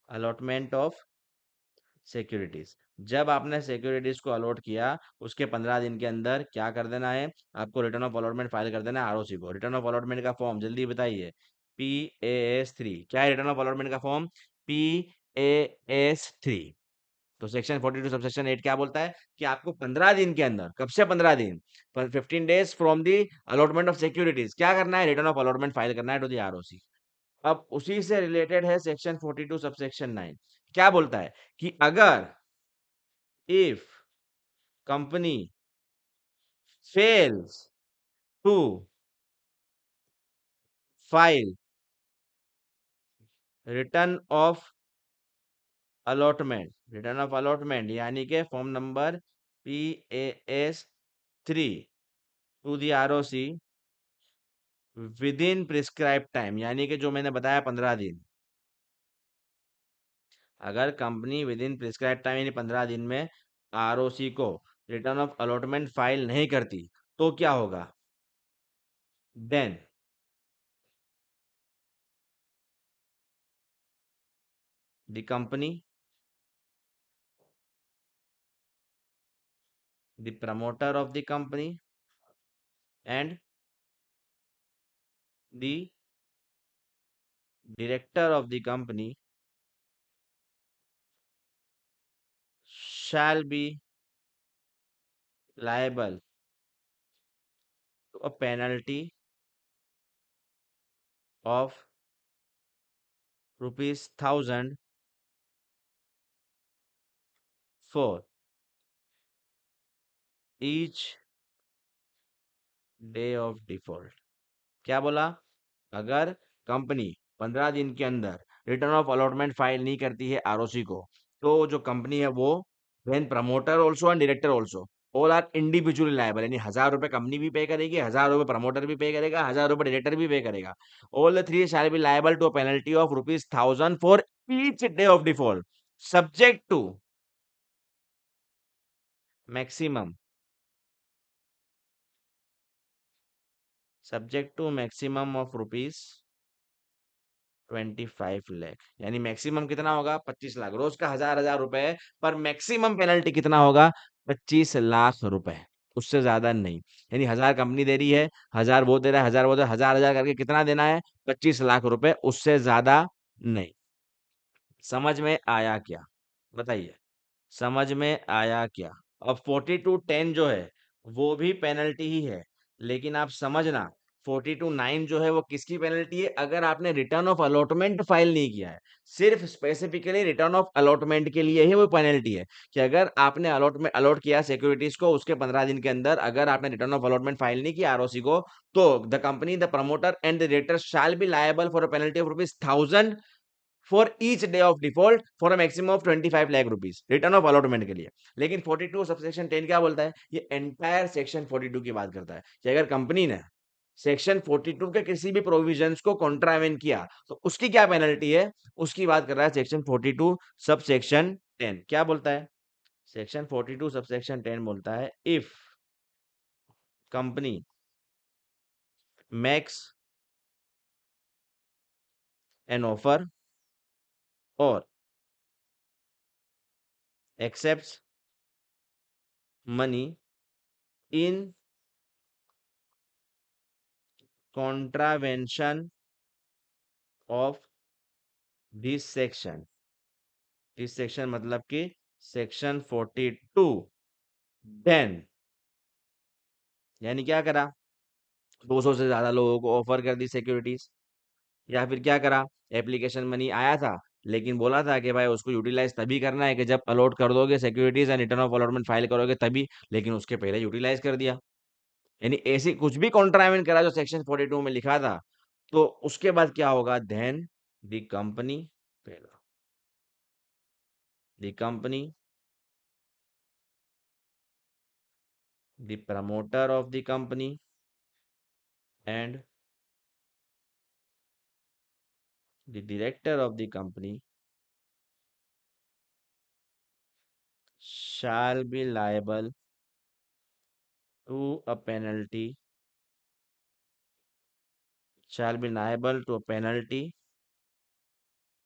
allotment of securities. जब आपने सिक्योरिटीज को अलॉट किया, उसके 15 दिन के अंदर क्या कर देना है? आपको रिटर्न ऑफ अलॉटमेंट फाइल कर देना है ROC को। रिटर्न ऑफ अलॉटमेंट का फॉर्म जल्दी बताइए। PAS3। क्या है रिटर्न ऑफ अलॉटमेंट का फॉर्म? PAS3। तो सेक्शन 42 सबसेक्शन 8 क्या बोलता है कि आपको 15 दिन के अंदर, कब से 15 दिन? 15 days from the allotment of securities क्या करना है? रिटर्न ऑफ अलॉटमेंट फाइल करना है टू दी ROC। अब उसी से रिलेटेड है सेक्शन 42 सबसेक्शन 9। क्या बोलता है कि अगर if company fails to file return of allotment, return of allotment यानी कि form number PAS3 to the ROC within prescribe time, यानी कि जो मैंने बताया 15 दिन। अगर company within prescribe time यानी 15 दिन में ROC को रिटर्न ऑफ अलॉटमेंट फाइल नहीं करती, तो क्या होगा? Then the company, the promoter of the company and the director of the company shall be liable to a penalty of rupees 1000 for each day of default। क्या बोला? अगर company 15 दिन के अंदर रिटर्न ऑफ अलॉटमेंट फाइल नहीं करती है ROC को, तो जो कंपनी है वो then promoter also and director also all are individually liable. यानी 1000 रुपए कंपनी भी पे करेगी, 1000 रुपए प्रमोटर भी पे करेगा, 1000 रुपए डायरेक्टर भी पे करेगा। All the three shall be liable to a penalty of rupees 1000 for each day of default, subject to maximum, subject to maximum of rupees 25 lakh, यानी मैक्सिमम कितना होगा 25 लाख, रोज का 1000 1000 रुपए है, पर मैक्सिमम पेनल्टी कितना होगा 25 लाख रुपए, उससे ज्यादा नहीं। यानी 1000 कंपनी दे रही है, 1000 वो दे रहा है, 1000 वो दे रहा है, 1000 1000 करके कितना देना है 25 लाख रुपए, उससे ज्यादा नहीं। समझ में आया क्या? बताइए, समझ में आया क्या? अब 4210 जो है वो भी पेनल्टी ही है, लेकिन आप समझना 42(9) जो है वो किसकी पेनल्टी है? अगर आपने रिटर्न ऑफ अलॉटमेंट फाइल नहीं किया है, सिर्फ स्पेसिफिकली रिटर्न ऑफ अलॉटमेंट के लिए ही वो पेनल्टी है, कि अगर आपने अलॉटमेंट अलॉट किया सिक्योरिटीज को, उसके 15 दिन के अंदर अगर आपने रिटर्न ऑफ अलॉटमेंट फाइल नहीं किया आरओसी को, तो the company, the promoter and the director shall be liable for a penalty of ₹1000 for each day of default for a maximum of 25 lakh rupees return of allotment के लिए। लेकिन 42 subsection 10 क्या बोलता है? ये एंटायर सेक्शन 42 की बात करता है, कि अगर कंपनी ने सेक्शन 42 के किसी भी प्रोविजंस को कॉन्ट्रावेन किया तो उसकी क्या पेनल्टी है, उसकी बात कर रहा है सेक्शन 42 सब सेक्शन 10। क्या बोलता है सेक्शन 42 सब सेक्शन 10? बोलता है if company makes an offer or accepts money in contravention of this section, this section मतलब कि सेक्शन 42, देन, यानी क्या करा, 200 से ज्यादा लोगों को ऑफर कर दी सिक्योरिटीज, या फिर क्या करा, एप्लीकेशन मनी आया था, लेकिन बोला था कि भाई उसको यूटिलाइज तभी करना है कि जब अलॉट कर दोगे securities and return of allotment file करोगे तभी, लेकिन उसके पहले यूटिलाइज कर दिया। यानी ऐसी कुछ भी कॉन्ट्रावेंट करा जो सेक्शन 42 में लिखा था, तो उसके बाद क्या होगा, देन द कंपनी, पहला the company, the promoter of the company and the director of the company shall be liable to a penalty, shall be liable to a penalty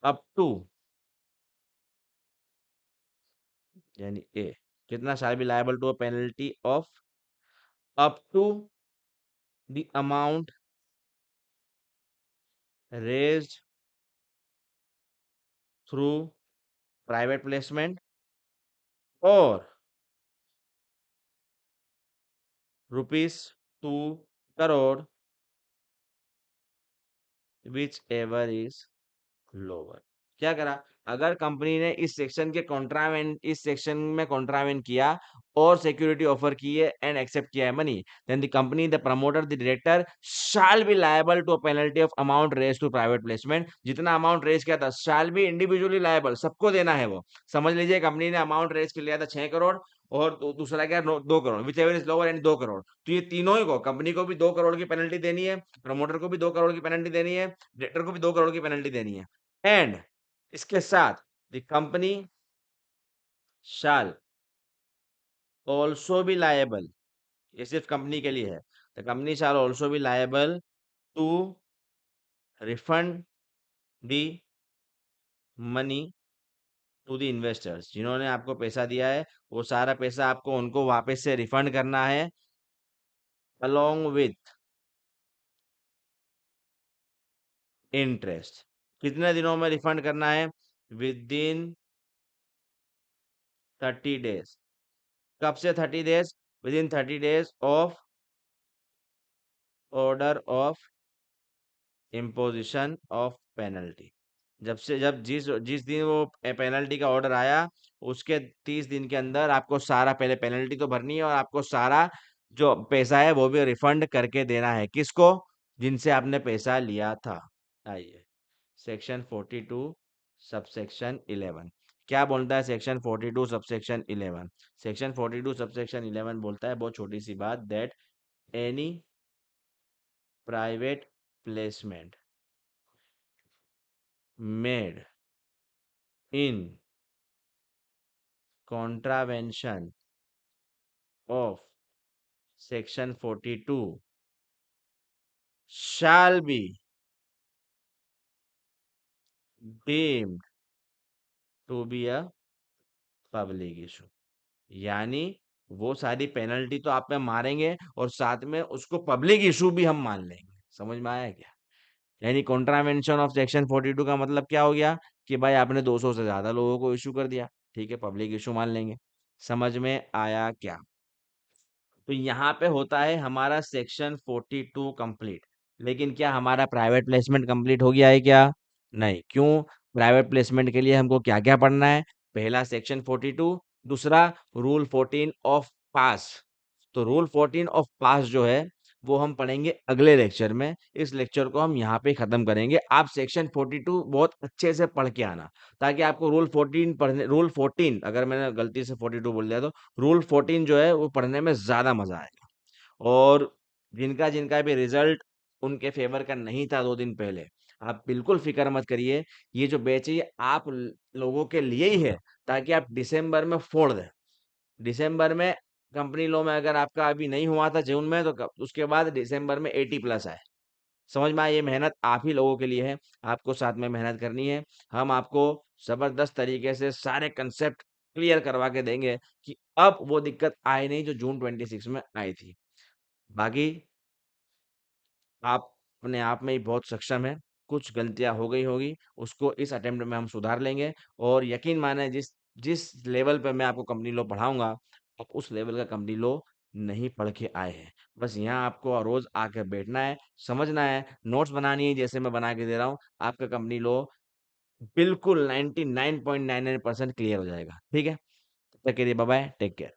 up to, यानी ए, कितना shall be liable to a penalty of up to the amount raised through private placement or ₹2 crore, whichever is lower. क्या करा, अगर company ने इस section के कॉन्ट्रावेंट, इस section में कॉन्ट्रावेंट किया और सिक्योरिटी ऑफर की है एंड एक्सेप्ट किया है money, then the company, the promoter, the director shall be liable to a penalty of amount raise to private placement, जितना अमाउंट रेज किया था शैल बी इंडिविजुअली लायबल, सबको देना है वो। समझ लीजिए कंपनी ने अमाउंट रेज कर लिया था 6 करोड़, और दूसरा क्या 2 crore, which ever is lower and 2 crore, तो ये तीनों ही को, कंपनी को भी 2 करोड़ की पेनल्टी देनी है, प्रमोटर को भी 2 करोड़ की पेनल्टी देनी है, डायरेक्टर को भी 2 करोड़ की पेनल्टी देनी है। एंड इसके साथ the company shall also be liable, ये सिर्फ कंपनी के लिए है, the company shall also be liable to refund the money to the investors, जिन्होंने आपको पैसा दिया है वो सारा पैसा आपको उनको वापस से रिफंड करना है, अलोंग विथ इंटरेस्ट। कितने दिनों में रिफंड करना है? With in 30 days. कब से 30 days? With in 30 days of order of imposition of penalty, जब जिस जिस दिन वो पेनल्टी का ऑर्डर आया उसके 30 दिन के अंदर आपको सारा, पहले पेनल्टी तो भरनी है और आपको सारा जो पैसा है वो भी रिफंड करके देना है, किसको? जिनसे आपने पैसा लिया था। आइए, सेक्शन 42 सबसेक्शन 11 क्या बोलता है? सेक्शन 42 सबसेक्शन 11, सेक्शन 42 सबसेक्शन 11 बोलता है बहुत छोटी सी बात, that any private placement made in contravention of section 42 shall be deemed to be a public issue। यानी वो सारी पेनल्टी तो आप पे मारेंगे और साथ में उसको पब्लिक इशू भी हम मान लेंगे। समझ में आया क्या? यानी कॉन्ट्रावेंशन ऑफ सेक्शन 42 का मतलब क्या हो गया कि भाई आपने 200 से ज्यादा लोगों को इशू कर दिया, ठीक है, पब्लिक इशू मान लेंगे। समझ में आया क्या? तो यहाँ पे होता है हमारा सेक्शन 42 कंप्लीट। लेकिन क्या हमारा प्राइवेट प्लेसमेंट कंप्लीट हो गया है क्या? नहीं। क्यों? प्राइवेट प्लेसमेंट के लिए हमको क्या क्या पढ़ना है? पहला सेक्शन 42, दूसरा रूल 14 ऑफ पास। तो रूल 14 ऑफ पास जो है वो हम पढ़ेंगे अगले लेक्चर में। इस लेक्चर को हम यहाँ पे खत्म करेंगे। आप सेक्शन 42 बहुत अच्छे से पढ़ के आना, ताकि आपको रूल 14 पढ़ने, रूल 14 अगर मैंने गलती से 42 बोल दिया तो रूल 14 जो है वो पढ़ने में ज्यादा मजा आएगा। और जिनका जिनका भी रिजल्ट उनके फेवर का नहीं था 2 दिन पहले, आप बिल्कुल फिक्र मत करिए। ये जो बैच है ये आप लोगों के लिए ही है, ताकि आप दिसंबर में फोड़ दें। दिसंबर में कंपनी लॉ में अगर आपका अभी नहीं हुआ था जून में, तो उसके बाद दिसंबर में 80+ आए। समझ में आया? ये मेहनत आप ही लोगों के लिए है, आपको साथ में मेहनत करनी है। हम आपको जबरदस्त तरीके से सारे कंसेप्ट क्लियर करवा के देंगे कि अब वो दिक्कत आए नहीं जो जून 26 में आई थी। बाकी आप अपने आप में ही बहुत सक्षम है। कुछ गलतियां हो गई होगी, उसको इस अटेम्प्ट में हम सुधार लेंगे। और यकीन माने जिस जिस लेवल पे मैं आपको कंपनी लॉ पढ़ाऊंगा, आप उस लेवल का कंपनी लॉ नहीं पढ़ के आए हैं। बस यहाँ आपको रोज आके बैठना है, समझना है, नोट्स बनानी है जैसे मैं बना के दे रहा हूँ। आपका कंपनी लॉ बिल्कुल 99.99% क्लियर हो जाएगा। ठीक है? तब तक के लिए बाय बाय, टेक केयर।